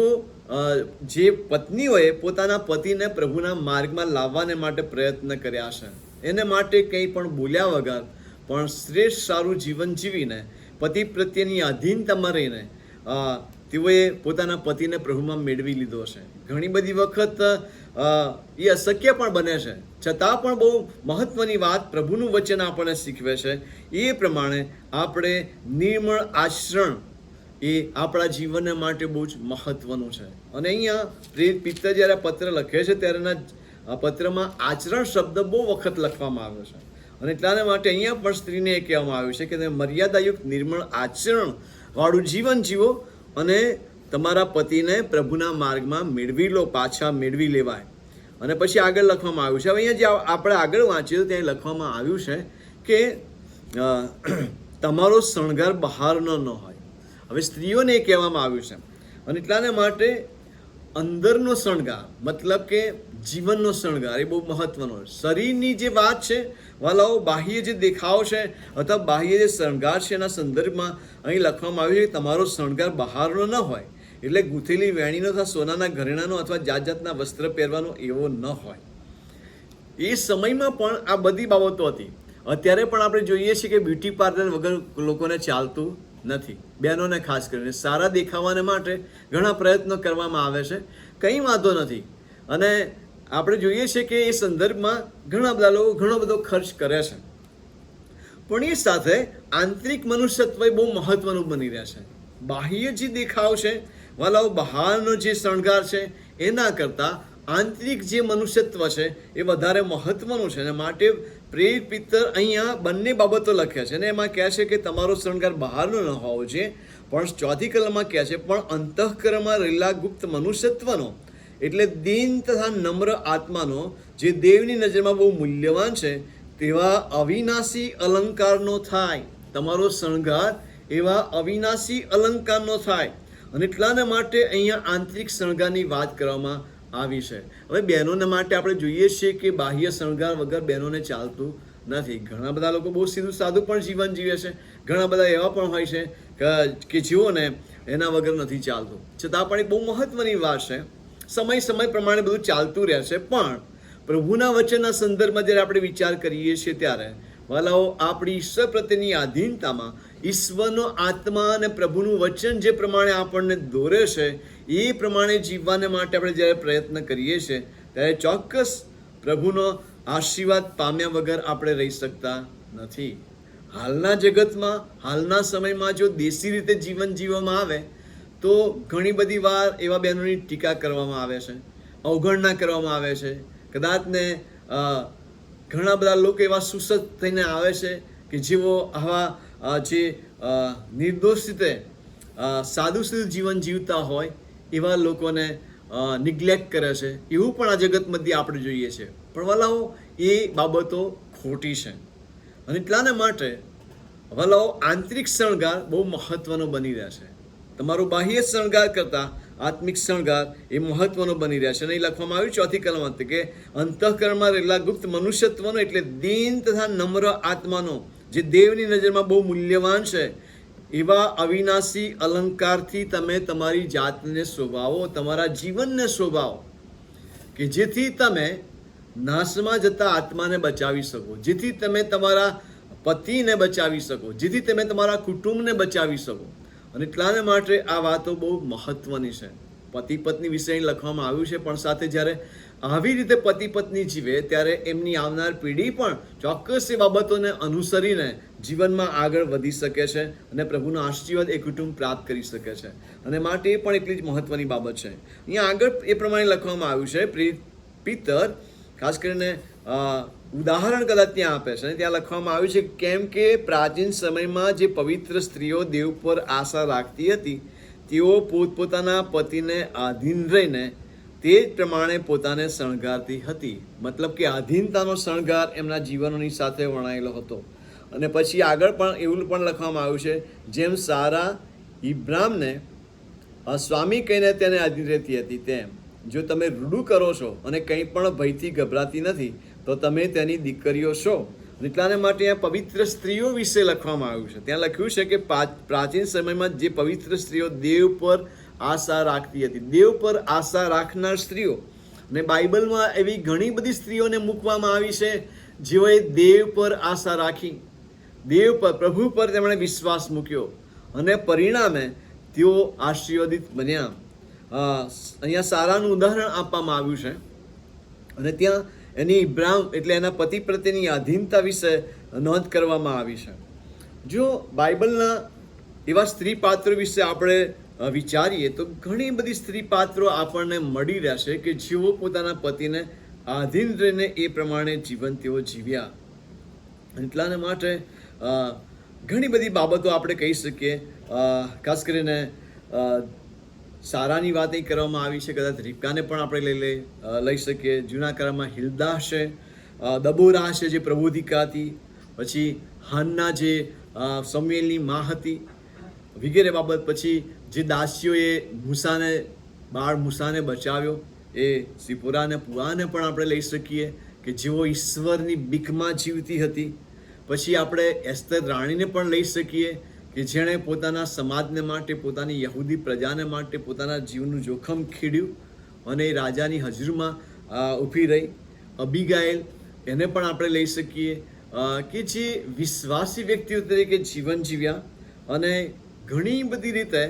જે પત્નીઓએ પોતાના પતિને પ્રભુના માર્ગમાં લાવવાને માટે પ્રયત્ન કર્યા છે, એને માટે કંઈ પણ બોલ્યા વગર પણ શ્રેષ્ઠ સારું જીવન જીવીને પતિ પ્રત્યેની આધીનતામાં રહીને તેઓએ પોતાના પતિને પ્રભુમાં મેળવી લીધો છે. ઘણી બધી વખત એ અશક્ય પણ બને છે, છતાં પણ બહુ મહત્વની વાત પ્રભુનું વચન આપણને શીખવે છે. એ પ્રમાણે આપણે નિર્મળ આચરણ એ આપણા જીવન માટે બહુ જ મહત્વનું છે. અને અહીંયા પ્રેરિત પિત્તર જ્યારે પત્ર લખે છે ત્યારે એના પત્રમાં આચરણ શબ્દ બહુ વખત લખવામાં આવ્યો છે. અને એટલાને માટે અહીંયા પણ સ્ત્રીને એ કહેવામાં આવ્યું છે કે તમે મર્યાદાયુક્ત નિર્મળ આચરણ વાળું જીવન જીવો અને તમારા પતિને પ્રભુના માર્ગમાં મેળવી લો, પાછા મેળવી લેવાય. અને પછી આગળ લખવામાં આવ્યું છે. હવે અહીંયા જે આપણે આગળ વાંચીએ તો ત્યાં લખવામાં આવ્યું છે કે તમારો શણગાર બહારનો ન હોય. હવે સ્ત્રીઓને એ કહેવામાં આવ્યું છે. અને એટલાને માટે અંદરનો શણગાર મતલબ કે જીવનનો શણગાર એ બહુ મહત્વનો છે. શરીરની જે વાત છે વાલાઓ, બાહ્ય જે દેખાવ છે અથવા બાહ્ય જે શણગાર છે એના સંદર્ભમાં અહીં લખવામાં આવ્યું છે કે તમારો શણગાર બહારનો ન હોય, એટલે ગૂંથેલી વેણીનો અથવા સોનાના ઘરેણાનો અથવા જાત જાતના વસ્ત્ર પહેરવાનો એવો ન હોય. એ સમયમાં પણ આ બધી બાબતો હતી. અત્યારે પણ આપણે જોઈએ છીએ કે બ્યુટી પાર્લર વગર લોકોને ચાલતું નથી. બહેનોને ખાસ કરીને સારા દેખાવાને માટે ઘણા પ્રયત્નો કરવામાં આવે છે, કંઈ વાંધો નથી. અને આપણે જોઈએ છીએ કે એ સંદર્ભમાં ઘણા બધા લોકો ઘણો બધો ખર્ચ કરે છે, પણ એ સાથે આંતરિક મનુષ્યત્વ બહુ મહત્વનું બની રહે છે. બાહ્ય જે દેખાવ છે વાલાઓ, બહારનો જે શણગાર છે એના કરતાં આંતરિક જે મનુષ્યત્વ છે એ વધારે મહત્વનું છે. અને માટે પ્રેરિત પિત્તર અહીંયા બંને બાબતો લખ્યા છે. અને એમાં કહે છે કે તમારો શણગાર બહારનો ન હોવો જોઈએ, પણ ચોથી કલમમાં કહે છે પણ અંતઃકરણમાં રહેલા ગુપ્ત મનુષ્યત્વનો, એટલે દીન તથા નમ્ર આત્માનો, જે દેવની નજરમાં બહુ મૂલ્યવાન છે, તેવા અવિનાશી અલંકારનો થાય. તમારો શણગાર એવા અવિનાશી અલંકારનો થાય. અને એટલાને માટે અહીંયા આંતરિક શણગારની વાત કરવામાં આવી છે. હવે બહેનોને માટે આપણે જોઈએ છીએ કે બાહ્ય શણગાર વગર બહેનોને ચાલતું નથી. ઘણા બધા લોકો બહુ સીધું સાદું પણ જીવન જીવે છે, ઘણા બધા એવા પણ હોય છે કે જીવો ને એના વગર નથી ચાલતું. છતાં પણ એ બહુ મહત્વની વાત છે. સમય પ્રમાણે બધું ચાલતું રહે છે, પણ પ્રભુના વચનના સંદર્ભમાં જ્યારે આપણે વિચાર કરીએ છીએ ત્યારે વાલાઓ, આપણી ઈશ્વર પ્રત્યેની આધીનતામાં ઈશ્વરનો આત્મા અને પ્રભુનું વચન જે પ્રમાણે આપણને દોરે છે એ પ્રમાણે જીવવાને માટે આપણે જ્યારે પ્રયત્ન કરીએ છીએ ત્યારે ચોક્કસ પ્રભુનો આશીર્વાદ પામ્યા વગર આપણે રહી શકતા નથી. હાલના જગતમાં, હાલના સમયમાં જો દેશી રીતે જીવન જીવવામાં આવે તો ઘણી બધી વાર એવા બહેનોની ટીકા કરવામાં આવે છે, અવગણના કરવામાં આવે છે. કદાચ ને ઘણા બધા લોકો એવા સુસજ્જ થઈને આવે છે કે જેઓ આવા જે નિર્દોષ રીતે સાદું સીધું જીવન જીવતા હોય એવા લોકોને નિગ્લેક્ટ કરે છે. એવું પણ આ જગત મધ્યે આપણે જોઈએ છીએ. પણ વાલાઓ, એ બાબતો ખોટી છે. અને એટલાને માટે વાલાઓ, આંતરિક શણગાર બહુ મહત્વનો બની રહ્યા છે. તમારું બાહ્ય શણગાર કરતાં આત્મિક શણગાર એ મહત્વનો બની રહ્યા છે. અને એ લખવામાં આવ્યું ચોથી કલમમાં કે અંતઃકરણમાં રહેલા ગુપ્ત મનુષ્યત્વનો, એટલે દીન તથા નમ્ર આત્માનો, જે દેવની નજરમાં બહુ મૂલ્યવાન છે, એવા અવિનાશી અલંકારથી તમે તમારી જાતને શોભાવો, તમારા જીવનને શોભાવો, કે જેથી તમે નાશમાં જતા આત્માને બચાવી શકો, જેથી તમે તમારા પતિને બચાવી શકો, જેથી તમે તમારા કુટુંબને બચાવી શકો. અને એટલાને માટે આ વાતો બહુ મહત્વની છે. પતિ પત્ની વિશે લખવામાં આવ્યું છે, પણ સાથે જ્યારે આવી રીતે પતિ પત્ની જીવે ત્યારે એમની આવનાર પેઢી પણ ચોક્કસ એ બાબતોને અનુસરીને જીવનમાં આગળ વધી શકે છે અને પ્રભુનો આશીર્વાદ એ કુટુંબ પ્રાપ્ત કરી શકે છે. અને માટે એ પણ એટલી જ મહત્વની બાબત છે. અહીંયા આગળ એ પ્રમાણે લખવામાં આવ્યું છે. પ્રેરિત પિત્તર ખાસ કરીને ઉદાહરણ કદાચ ત્યાં આપે છે. ત્યાં લખવામાં આવ્યું છે કેમ કે પ્રાચીન સમયમાં જે પવિત્ર સ્ત્રીઓ દેવ પર આશા રાખતી હતી તેઓ પોતપોતાના પતિને આધીન રહીને તે જ પ્રમાણે પોતાને શણગારતી હતી. મતલબ કે આધીનતાનો શણગાર એમના જીવનોની સાથે વણાયેલો હતો. અને પછી આગળ પણ એવું પણ લખવામાં આવ્યું છે જેમ સારા ઇબ્રામને સ્વામી કહીને તેને આધીન રહેતી હતી તેમ જો તમે રૂડું કરો છો અને કંઈ પણ ભયથી ગભરાતી નથી તો તમે તેની દીકરીઓ છો. એટલાને માટે આ પવિત્ર સ્ત્રીઓ વિશે લખવામાં આવ્યું છે. ત્યાં લખ્યું છે કે પ્રાચીન સમયમાં જે પવિત્ર સ્ત્રીઓ દેવ પર આશા રાખતી હતી, દેવ પર આશા રાખનાર સ્ત્રીઓ. અને બાઇબલમાં એવી ઘણી બધી સ્ત્રીઓને મૂકવામાં આવી છે જેઓએ દેવ પર આશા રાખી, દેવ પર, પ્રભુ પર તેમણે વિશ્વાસ મૂક્યો અને પરિણામે તેઓ આશીર્વાદિત બન્યા. અહીંયા સારાનું ઉદાહરણ આપવામાં આવ્યું છે અને ત્યાં એની ઇબ્રાહિમ એટલે એના પતિ પ્રત્યેની આધીનતા વિશે નોંધ કરવામાં આવી છે. જો બાઇબલના એવા સ્ત્રી પાત્રો વિશે આપણે વિચારીએ તો ઘણી બધી સ્ત્રી પાત્રો આપણને મળી રહેશે કે જેઓ પોતાના પતિને આધીન રહીને એ પ્રમાણે જીવન તેઓ જીવ્યા. એટલાને માટે ઘણી બધી બાબતો આપણે કહી શકીએ. ખાસ કરીને સારાની વાત અહીં કરવામાં આવી છે. કદાચ રીબકાને પણ આપણે લઈ શકીએ. જૂના કાળમાં હિલ્દા છે, દબોરા છે જે પ્રબોધિકા હતી, પછી હાન્ના જે સમુએલની માં હતી વગેરે બાબત. પછી જે દાસીઓએ મૂસાને બાળ મૂસાને બચાવ્યો, એ સિપોરા અને પુઆને પણ આપણે લઈ શકીએ કે જેઓ ઈશ્વરની બીકમાં જીવતી હતી. પછી આપણે એસ્તર રાણીને પણ લઈ શકીએ કે જેણે પોતાના સમાજને માટે, પોતાની યહૂદી પ્રજાને માટે પોતાના જીવનું જોખમ ખેડ્યું અને એ રાજાની હજુરમાં ઊભી રહી. અબીગાઇલ, એને પણ આપણે લઈ શકીએ કે જે વિશ્વાસી વ્યક્તિઓ તરીકે જીવન જીવ્યા અને ઘણી બધી રીતે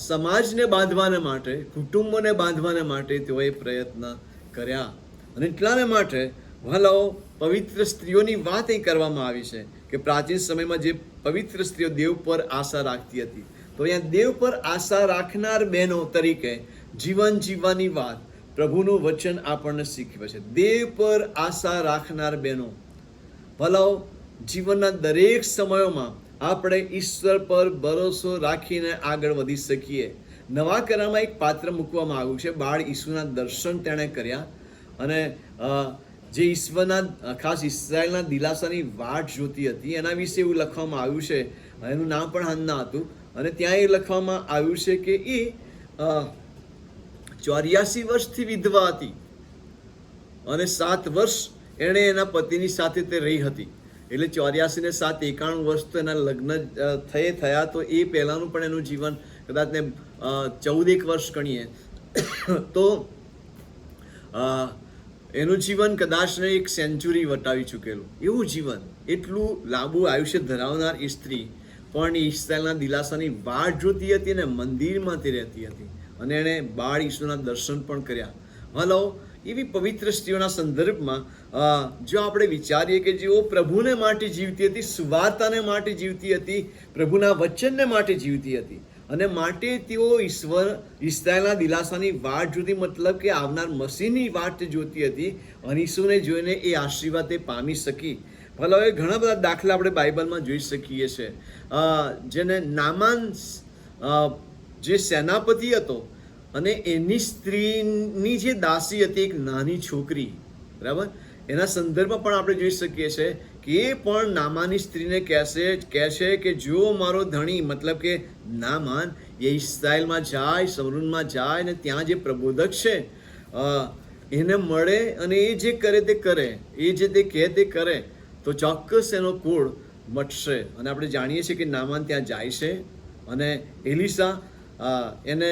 સમાજને બાંધવાને માટે, કુટુંબોને બાંધવાને માટે તેઓએ પ્રયત્ન કર્યા. અને એટલાને માટે વહાલાઓ, પવિત્ર સ્ત્રીઓની વાત અહીં કરવામાં આવી છે કે પ્રાચીન સમયમાં જે પવિત્ર સ્ત્રીઓ દેવ પર આશા રાખતી હતી, તો અહીંયા દેવ પર આશા રાખનાર બહેનો તરીકે જીવન જીવવાની વાત પ્રભુનું વચન આપણને શીખવે છે. દેવ પર આશા રાખનાર બહેનો, ભલાઓ, જીવનના દરેક સમયોમાં આપણે ઈશ્વર પર ભરોસો રાખીને આગળ વધી શકીએ. નવા કરારમાં એક પાત્ર મૂકવામાં આવ્યું છે. બાળ ઈસુના દર્શન તેણે કર્યા અને જે ઈશ્વરના, ખાસ ઇઝરાયલના દિલાસાની વાટ જોતી હતી, એના વિશે એવું લખવામાં આવ્યું છે. એનું નામ પણ હન્ના હતું અને ત્યાં એ લખવામાં આવ્યું છે કે એ 84 વર્ષથી વિધવા હતી અને 7 વર્ષ એણે એના પતિની સાથે તે રહી હતી. એટલે 84 ને 7 91 વર્ષ તો એના લગ્ન થયા. તો એ પહેલાંનું પણ એનું જીવન કદાચ ને 14 વર્ષ ગણીએ તો એનું જીવન કદાચ ને 1 સેન્ચુરી વટાવી ચૂકેલું એવું જીવન. એટલું લાંબુ આયુષ્ય ધરાવનાર એ સ્ત્રી પણ ઈશ્વરના દિલાસાની વાટ જોતી હતી અને મંદિરમાં તે રહેતી હતી અને એણે બાળ ઈસુના દર્શન પણ કર્યા. હલો, એવી પવિત્ર સ્ત્રીઓના સંદર્ભમાં જો આપણે વિચારીએ કે જેઓ પ્રભુને માટે જીવતી હતી, સુવાર્તાને માટે જીવતી હતી, પ્રભુના વચનને માટે જીવતી હતી અને માટે તેઓ ઈશ્વરના દિલાસાની વાટ જોતી, મતલબ કે આવનાર મસીહની વાટ જોતી હતી અને ઈસુને જોઈને એ આશીર્વાદ તે પામી શકી. ભલે હવે ઘણા બધા દાખલા આપણે બાઇબલમાં જોઈ શકીએ છીએ. જેને નામાન જે સેનાપતિ હતો અને એની સ્ત્રીની જે દાસી હતી, એક નાની છોકરી, બરાબર, એના સંદર્ભમાં પણ આપણે જોઈ શકીએ છીએ કે એ પણ નામાની સ્ત્રીને કહેશે કે જો મારો ધણી, મતલબ કે નામાન, એ ઇસ્રાયેલમાં જાય, સમરૂનમાં જાય ને ત્યાં જે પ્રબોધક છે એને મળે અને એ જે કરે તે કરે, એ જે તે કહે તે કરે, તો ચોક્કસ એનો કુળ મટશે. અને આપણે જાણીએ છીએ કે નામાન ત્યાં જાય છે અને એલિસા એને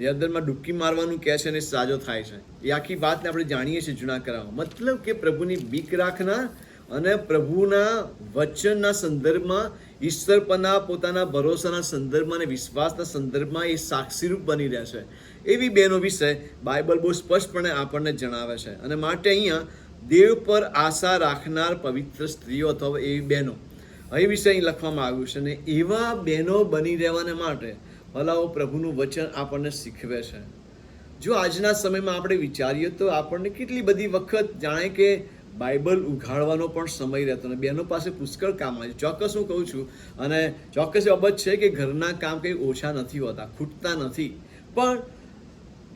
યર્દનમાં ડૂબકી મારવાનું કહે છે અને સાજો થાય છે. એ આખી વાતને આપણે જાણીએ છીએ જૂના કરારમાં. મતલબ કે પ્રભુની બીક રાખનાર અને પ્રભુના વચનના સંદર્ભમાં, ઈશ્વર પરના પોતાના ભરોસાના સંદર્ભમાં અને વિશ્વાસના સંદર્ભમાં એ સાક્ષીરૂપ બની રહે છે. એવી બહેનો વિશે બાઇબલ બહુ સ્પષ્ટપણે આપણને જણાવે છે. અને માટે અહીંયા દેવ પર આશા રાખનાર પવિત્ર સ્ત્રીઓ અથવા એવી બહેનો, એ વિશે અહીં લખવામાં આવ્યું છે. અને એવા બહેનો બની રહેવાને માટે ભલાઓ પ્રભુનું વચન આપણને શીખવે છે. જો આજના સમયમાં આપણે વિચારીએ તો આપણને કેટલી બધી વખત જાણે કે બાઇબલ ઉઘાડવાનો પણ સમય રહેતો અને બહેનો પાસે પુષ્કળ કામ આવે છે. ચોક્કસ હું કહું છું અને ચોક્કસ બાબત છે કે ઘરના કામ કંઈ ઓછા નથી હોતા, ખૂટતા નથી, પણ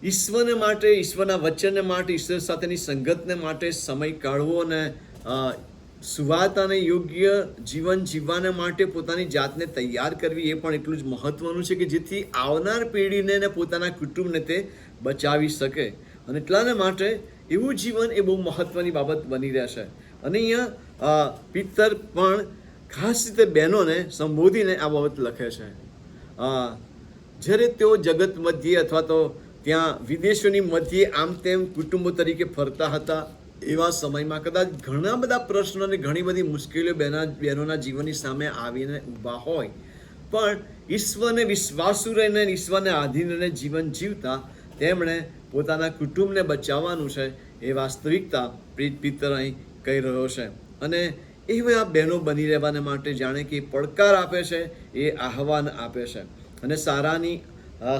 ઈશ્વરને માટે, ઈશ્વરના વચનને માટે, ઈશ્વર સાથેની સંગતને માટે સમય કાઢવો અને સુવાર્તાને યોગ્ય જીવન જીવવાને માટે પોતાની જાતને તૈયાર કરવી, એ પણ એટલું જ મહત્વનું છે કે જેથી આવનાર પેઢીને અને પોતાના કુટુંબને તે બચાવી શકે. અને એટલાને માટે એવું જીવન એ બહુ મહત્વની બાબત બની રહેશે. અને અહીંયા પિત્તર પણ ખાસ રીતે બહેનોને સંબોધીને આ બાબત લખે છે. જ્યારે તેઓ જગત મધ્યે અથવા તો ત્યાં વિદેશોની મધ્યે આમ તેમ કુટુંબો તરીકે ફરતા હતા, એવા સમયમાં કદાચ ઘણા બધા પ્રશ્નો અને ઘણી બધી મુશ્કેલીઓ બહેનોના જીવનની સામે આવીને ઊભા હોય, પણ ઈશ્વરને વિશ્વાસુ રહીને, ઈશ્વરને આધીન રહીને જીવન જીવતા તેમણે પોતાના કુટુંબને બચાવવાનું છે એ વાસ્તવિકતા પિત્તર અહીં કહી રહ્યો છે. અને એવા બહેનો બની રહેવાને માટે જાણે કે પડકાર આપે છે, એ આહવાન આપે છે. અને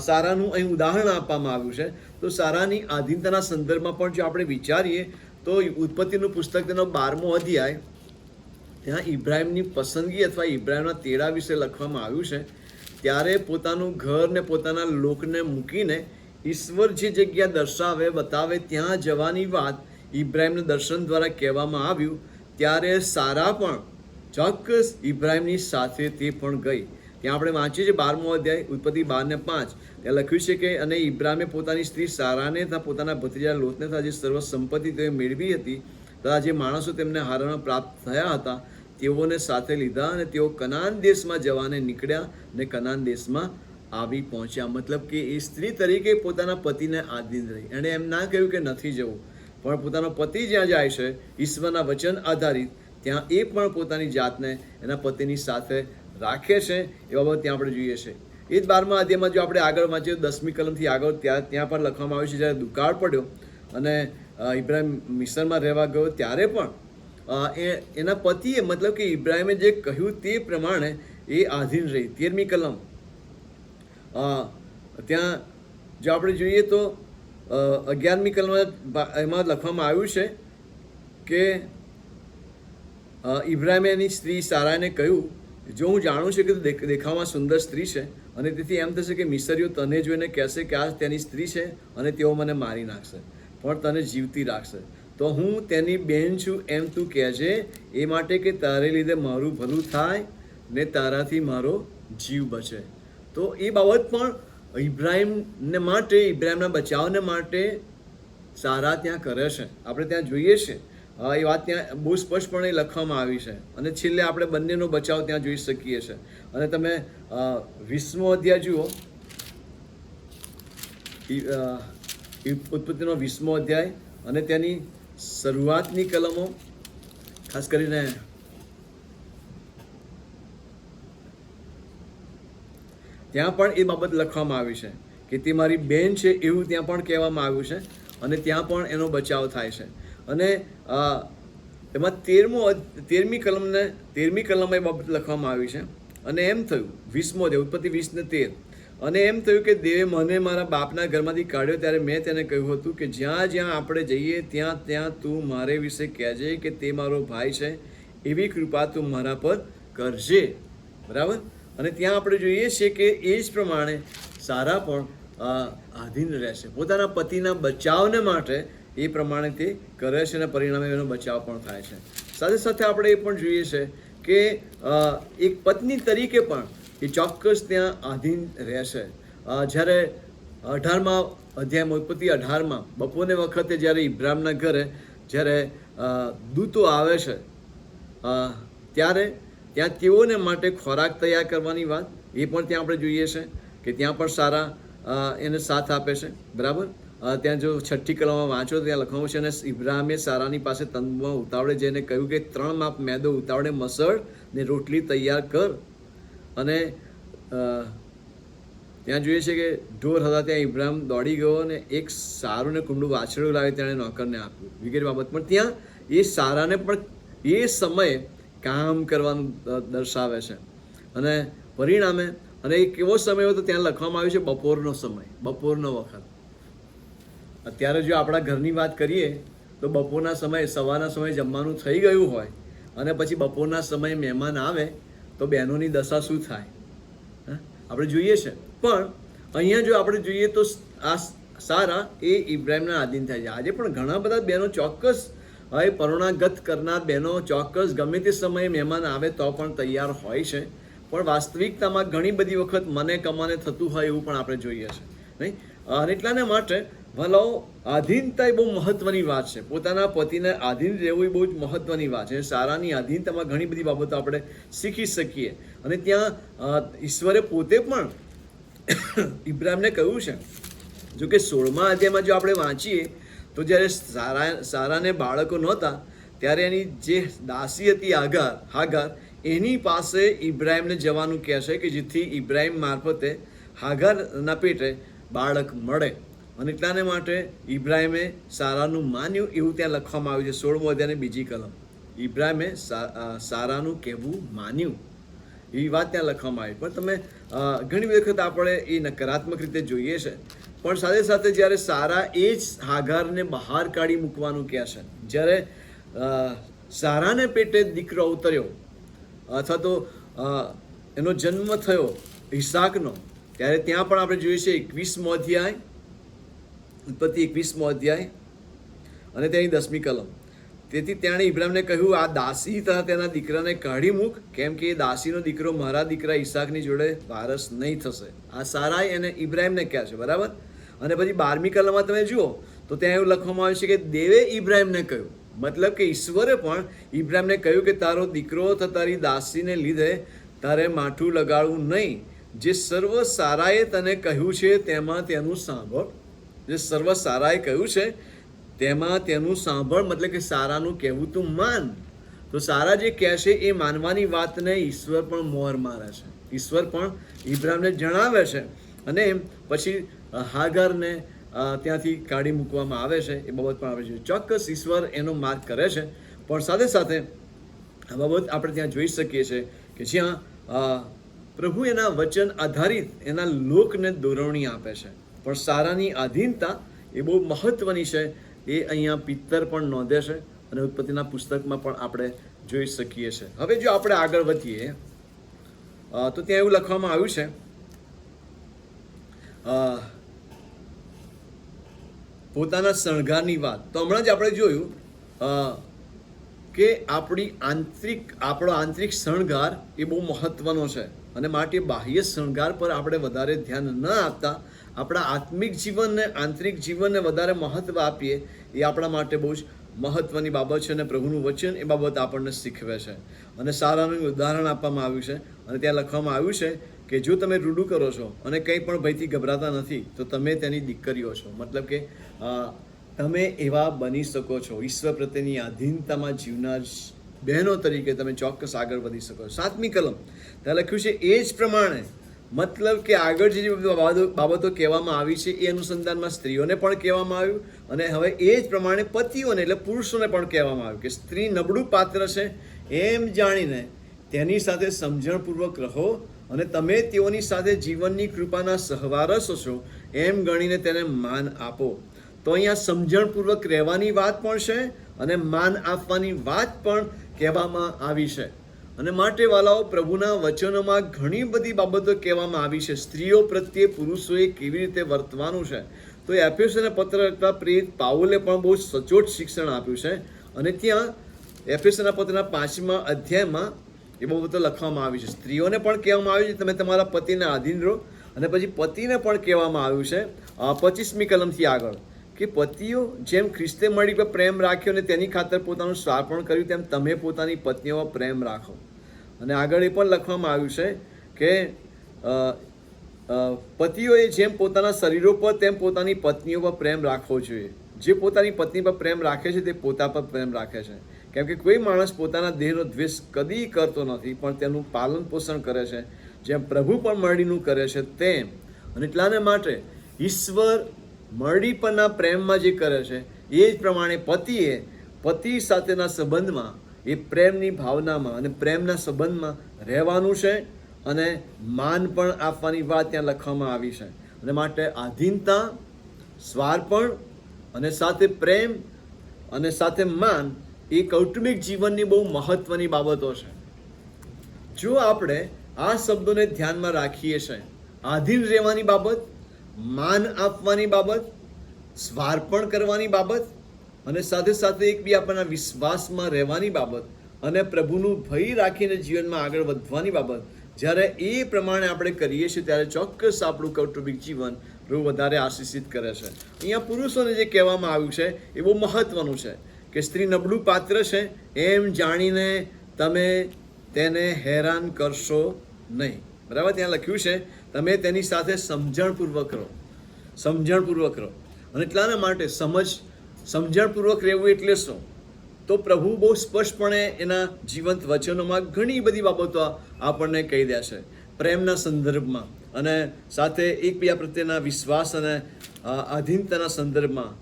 સારાનું અહીં ઉદાહરણ આપવામાં આવ્યું છે. તો સારાની આધીનતાના સંદર્ભમાં પણ જો આપણે વિચારીએ તો ઉત્પત્તિનું પુસ્તક તેનો 12મો અધ્યાય, ત્યાં ઇબ્રાહિમની પસંદગી અથવા ઇબ્રાહિમના તેડા વિશે લખવામાં આવ્યું છે. ત્યારે પોતાનું ઘર ને પોતાના લોકને મૂકીને ઈશ્વર જે જગ્યા દર્શાવે, બતાવે, ત્યાં જવાની વાત ઇબ્રાહિમને દર્શન દ્વારા કહેવામાં આવ્યું. ત્યારે સારા પણ ચોક્કસ ઇબ્રાહિમની સાથે તે પણ ગઈ ત્યાં આપણે વાંચીએ છીએ 12મો અધ્યાય ઉત્પત્તિ 12:5. ત્યાં લખ્યું છે કે અને ઇબ્રાહિમે પોતાની સ્ત્રી સારાને તથા પોતાના ભત્રીજા લોતને તથા જે સર્વ સંપત્તિ તેઓ મેળવી હતી તથા જે માણસો તેમને હારામાં પ્રાપ્ત થયા હતા તેઓને સાથે લીધા અને તેઓ કનાન દેશમાં જવાને નીકળ્યા અને કનાન દેશમાં આવી પહોંચ્યા. મતલબ કે એ સ્ત્રી તરીકે પોતાના પતિને આધીન રહી. એણે એમ ના કહ્યું કે નથી જવું, પણ પોતાનો પતિ જ્યાં જાય છે ઈશ્વરના વચન આધારિત, ત્યાં એ પણ પોતાની જાતને એના પતિની સાથે રાખે છે. એ બાબત ત્યાં આપણે જોઈએ છે. એ જ 12મા અધ્યાયમાં જો આપણે આગળ વાંચીએ 10મી કલમથી આગળ ત્યાં પણ લખવામાં આવ્યું છે જ્યારે દુકાળ પડ્યો અને ઇબ્રાહિમ મિસરમાં રહેવા ગયો ત્યારે પણ એના પતિએ મતલબ કે ઇબ્રાહિમે જે કહ્યું તે પ્રમાણે એ આધીન રહી. 13મી કલમ ત્યાં જો આપણે જોઈએ તો 11મી કલમ એમાં લખવામાં આવ્યું છે કે ઇબ્રાહિમે એની સ્ત્રી સારાને કહ્યું, જો હું જાણું છું કે તું દેખાવમાં સુંદર સ્ત્રી છે અને તેથી એમ થશે કે મિસરીઓ તને જોઈને કહેશે કે આ તેની સ્ત્રી છે અને તેઓ મને મારી નાખશે પણ તને જીવતી રાખશે, તો હું તેની બહેન છું એમ તું કહેજે, એ માટે કે તારે લીધે મારું ભલું થાય ને તારાથી મારો જીવ બચે. તો એ બાબત પણ ઇબ્રાહિમને માટે, ઇબ્રાહિમના બચાવને માટે સારા ત્યાં કરે છે. આપણે ત્યાં જોઈએ છે એ વાત ત્યાં બહુ સ્પષ્ટપણે લખવામાં આવી છે અને છેલ્લે આપણે બંનેનો બચાવ ત્યાં જોઈ શકીએ છીએ. અને તમે 20મો અધ્યાય જુઓ, ઉત્પત્તિનો 20મો અધ્યાય અને તેની શરૂઆતની કલમો, ખાસ કરીને ત્યાં પણ એ બાબત લખવામાં આવી છે કે તે મારી બહેન છે એવું ત્યાં પણ કહેવામાં આવ્યું છે અને ત્યાં પણ એનો બચાવ થાય છે. અને એમાં 13મી કલમ એ બાબત લખવામાં આવી છે. અને એમ થયું 20મો અધ્યાય ઉત્પત્તિ 20:13, અને એમ થયું કે દેવે મને મારા બાપના ઘરમાંથી કાઢ્યો ત્યારે મેં તેને કહ્યું હતું કે જ્યાં જ્યાં આપણે જઈએ ત્યાં ત્યાં તું મારે વિશે કહેજે કે તે મારો ભાઈ છે, એવી કૃપા તું મારા પર કરજે. બરાબર. અને ત્યાં આપણે જોઈએ છીએ કે એ જ પ્રમાણે સારા પણ આધીન રહેશે પોતાના પતિના બચાવને માટે. એ પ્રમાણે તે કરે છે અને પરિણામે એનો બચાવ પણ થાય છે. સાથે સાથે આપણે એ પણ જોઈએ છે કે એક પત્ની તરીકે પણ એ ચોક્કસ ત્યાં આધીન રહેશે. જ્યારે 18મા અધ્યાયમાં ઉત્પત્તિ 18માં બપોરને વખતે જ્યારે ઇબ્રાહિમના ઘરે જ્યારે દૂતો આવે છે ત્યારે ત્યાં તેઓને માટે ખોરાક તૈયાર કરવાની વાત એ પણ ત્યાં આપણે જોઈએ છે કે ત્યાં પણ સારા એને સાથ આપે છે. બરાબર. ત્યાં જો 6ઠ્ઠી કલમમાં વાંચો ત્યાં લખવાનું છે અને ઇબ્રાહિમે સારાની પાસે તંબુમાં ઉતાવળે જઈને કહ્યું કે 3 માપ મેદો ઉતાવળે મસળ ને રોટલી તૈયાર કર. અને ત્યાં જોઈએ છે કે ઢોર હતા ત્યાં ઇબ્રાહિમ દોડી ગયો અને એક સારું ને કુંડું વાછરડું લાવી તેણે નોકરને આપ્યું વગેરે બાબત. પણ ત્યાં એ સારાને પણ એ સમયે કામ કરવાનું દર્શાવે છે. અને પરિણામે અને એ કેવો સમય હતો ત્યાં લખવામાં આવ્યું છે બપોરનો સમય, બપોરનો વખત. અત્યારે જો આપણા ઘરની વાત કરીએ તો બપોરના સમયે સવારના સમયે જમવાનું થઈ ગયું હોય અને પછી બપોરના સમયે મહેમાન આવે તો બહેનોની દશા શું થાય આપણે જોઈએ છે. પણ અહીંયા જો આપણે જોઈએ તો આ સારા એ ઇબ્રાહિમના આધીન થાય છે. આજે પણ ઘણા બધા બહેનો ચોક્કસ હવે પરોણાગત કરનાર બહેનો ચોક્કસ ગમે તે સમયે મહેમાન આવે તો પણ તૈયાર હોય છે. પણ વાસ્તવિકતામાં ઘણી બધી વખત મને કમાને થતું હોય એવું પણ આપણે જોઈએ છે નહીં. અને એટલાને માટે ભલો આધીનતા એ બહુ મહત્વની વાત છે. પોતાના પતિને આધીન રહેવું એ બહુ જ મહત્વની વાત છે. સારાની આધીનતામાં ઘણી બધી બાબતો આપણે શીખી શકીએ. અને ત્યાં ઈશ્વરે પોતે પણ ઇબ્રાહિમને કહ્યું છે. જો કે 16મા અધ્યાયમાં જો આપણે વાંચીએ તો જ્યારે સારાને બાળકો નહોતા ત્યારે એની જે દાસી હતી હાગાર એની પાસે ઇબ્રાહિમને જવાનું કહે છે કે જેથી ઇબ્રાહિમ મારફતે હાગારના પેટે બાળક મળે. અને એટલાને માટે ઇબ્રાહિમે સારાનું માન્યું એવું ત્યાં લખવામાં આવ્યું છે 16મો અધ્યાયની 2જી કલમ. ઇબ્રાહિમે સારાનું કહેવું માન્યું એવી વાત ત્યાં લખવામાં આવી. પણ તમે ઘણી વખત આપણે એ નકારાત્મક રીતે જોઈએ છે. પણ સાથે સાથે જ્યારે સારા એ જ હાગારને બહાર કાઢી મૂકવાનું કહે છે, જ્યારે સારાને પેટે દીકરો ઉતર્યો અથવા તો એનો જન્મ થયો ઈસાકનો, ત્યારે ત્યાં પણ આપણે જોઈએ છીએ 21મો અધ્યાય ઉત્પત્તિ 21મો અધ્યાય અને તેની 10મી કલમ. તેથી તેણે ઇબ્રાહિમને કહ્યું, આ દાસી તથા તેના દીકરાને કાઢી મૂક, કેમ કે એ દાસીનો દીકરો મારા દીકરા ઈસાકની જોડે વારસ નહીં થશે. આ સારાઈ અને ઇબ્રાહિમને કહે છે, બરાબર. અને પછી 12મી કલમમાં તમે જુઓ તો ત્યાં એવું લખવામાં આવ્યું છે કે દેવે ઇબ્રાહિમને કહ્યું, મતલબ કે ઈશ્વરે પણ ઇબ્રાહિમને કહ્યું કે તારો દીકરો તથા તારી દાસીને લીધે તારે માઠું લગાડવું નહીં. જે સર્વ સારાએ તને કહ્યું છે તેમાં તેનું સાંભળ. જે સર્વ સારાએ કહ્યું છે તેમાં તેનું સાંભળ, મતલબ કે સારાનું કહેવું તું માન. તો સારા જે કહે છે એ માનવાની વાતને ઈશ્વર પણ મોહર મારે છે. ઈશ્વર પણ ઇબ્રાહિમને જણાવે છે. અને પછી હાગારને ત્યાંથી કાઢી મૂકવામાં આવે છે, એ બાબત પણ આવે છે. ચોક્કસ ઈશ્વર એનો માર્ગ કરે છે, પણ સાથે સાથે આ બાબત આપણે ત્યાં જોઈ શકીએ છીએ કે જ્યાં પ્રભુ એના વચન આધારિત એના લોકને દોરવણી આપે છે. પણ સારાની આધીનતા એ બહુ મહત્વની છે. એ અહીંયા પિત્તર પણ નોંધે છે અને ઉત્પત્તિના પુસ્તકમાં પણ આપણે જોઈ શકીએ છીએ. હવે જો આપણે આગળ વધીએ તો ત્યાં એવું લખવામાં આવ્યું છે, પોતાના શણગારની વાત. તો હમણાં જ આપણે જોયું કે આપણો આંતરિક શણગાર એ બહુ મહત્વનો છે, અને માટે બાહ્ય શણગાર પર આપણે વધારે ધ્યાન ન આપતા આપણા આત્મિક જીવનને, આંતરિક જીવનને વધારે મહત્વ આપીએ એ આપણા માટે બહુ જ મહત્વની બાબત છે. અને પ્રભુનું વચન એ બાબત આપણને શીખવે છે. અને સારાનું ઉદાહરણ આપવામાં આવ્યું છે, અને ત્યાં લખવામાં આવ્યું છે કે જો તમે રૂડું કરો છો અને કંઈ પણ ભયથી ગભરાતા નથી તો તમે તેની દીકરીઓ છો. મતલબ કે તમે એવા બની શકો છો. ઈશ્વર પ્રત્યેની આધીનતામાં જીવનાર બહેનો તરીકે તમે ચોક્કસ આગળ વધી શકો છો. 7મી કલમ ત્યાં લખ્યું છે એ જ પ્રમાણે, મતલબ કે આગળ જે બાબતો કહેવામાં આવી છે એ અનુસંધાનમાં સ્ત્રીઓને પણ કહેવામાં આવ્યું, અને હવે એ જ પ્રમાણે પતિઓને એટલે પુરુષોને પણ કહેવામાં આવ્યું કે સ્ત્રી નબળું પાત્ર છે એમ જાણીને તેની સાથે સમજણપૂર્વક રહો, અને તમે તેઓની સાથે જીવનની કૃપાના સહવારસો છો એમ ગણીને તેને માન આપો. તો અહીંયા સમજણપૂર્વક રહેવાની વાત પણ છે અને માન આપવાની વાત પણ કહેવામાં આવી છે. અને માટે વાલાઓ, પ્રભુના વચનોમાં ઘણી બધી બાબતો કહેવામાં આવી છે. સ્ત્રીઓ પ્રત્યે પુરુષોએ કેવી રીતે વર્તવાનું છે. તો એફેસોને પત્ર લખતા પ્રેરિત પાઉલે પણ બહુ સચોટ શિક્ષણ આપ્યું છે. અને ત્યાં એફેસોના પત્રના 5મા અધ્યાયમાં એ બાબતો લખવામાં આવી છે. સ્ત્રીઓને પણ કહેવામાં આવ્યું છે તમે તમારા પતિને આધીન રહો, અને પછી પતિને પણ કહેવામાં આવ્યું છે 25મી કલમથી આગળ કે પતિઓ જેમ ખ્રિસ્તે મળી પર પ્રેમ રાખ્યો અને તેની ખાતર પોતાનું સ્વાર્પણ કર્યું, તેમ તમે પોતાની પત્નીઓ પ્રેમ રાખો. અને આગળ એ પણ લખવામાં આવ્યું છે કે પતિઓએ જેમ પોતાના શરીરો પર તેમ પોતાની પત્નીઓ પર પ્રેમ રાખવો જોઈએ. જે પોતાની પત્ની પર પ્રેમ રાખે છે તે પોતા પર પ્રેમ રાખે છે, કેમ કે કોઈ માણસ પોતાના દેહનો દ્વેષ કદી કરતો નથી, પણ તેનું પાલન પોષણ કરે છે, જેમ પ્રભુ પણ મરડીનું કરે છે તેમ. અને એટલાને માટે ઈશ્વર મરડી પરના પ્રેમમાં જે કરે છે એ જ પ્રમાણે પતિએ પતિ સાથેના સંબંધમાં એ પ્રેમની ભાવનામાં અને પ્રેમના સંબંધમાં રહેવાનું છે, અને માન પણ આપવાની વાત ત્યાં લખવામાં આવી છે. અને માટે આધીનતા, સ્વાર્પણ અને સાથે પ્રેમ અને સાથે માન એ કૌટુંબિક જીવનની બહુ મહત્વની બાબતો છે. જો આપણે આ શબ્દોને ધ્યાનમાં રાખીએ છીએ, આધીન રહેવાની બાબત, માન આપવાની બાબત, સ્વાર્પણ કરવાની બાબત, અને સાથે સાથે એકબીજાના વિશ્વાસમાં રહેવાની બાબત, અને પ્રભુનું ભય રાખીને જીવનમાં આગળ વધવાની બાબત, જ્યારે એ પ્રમાણે આપણે કરીએ છીએ ત્યારે ચોક્કસ આપણું કૌટુંબિક જીવન બહુ વધારે આશીષિત કરે છે. અહીંયા પુરુષોને જે કહેવામાં આવ્યું છે એ બહુ મહત્વનું છે કે સ્ત્રી નબળું પાત્ર છે એમ જાણીને તમે તેને હેરાન કરશો નહીં. બરાબર, ત્યાં લખ્યું છે તમે તેની સાથે સમજણપૂર્વક રહો. અને એટલાના માટે સમજણપૂર્વક રહેવું એટલે શું? તો પ્રભુ બહુ સ્પષ્ટપણે એના જીવંત વચનોમાં ઘણી બધી બાબતો આપણને કહી દે છે, પ્રેમના સંદર્ભમાં અને સાથે એકબીજા પ્રત્યેના વિશ્વાસ અને આધીનતાના સંદર્ભમાં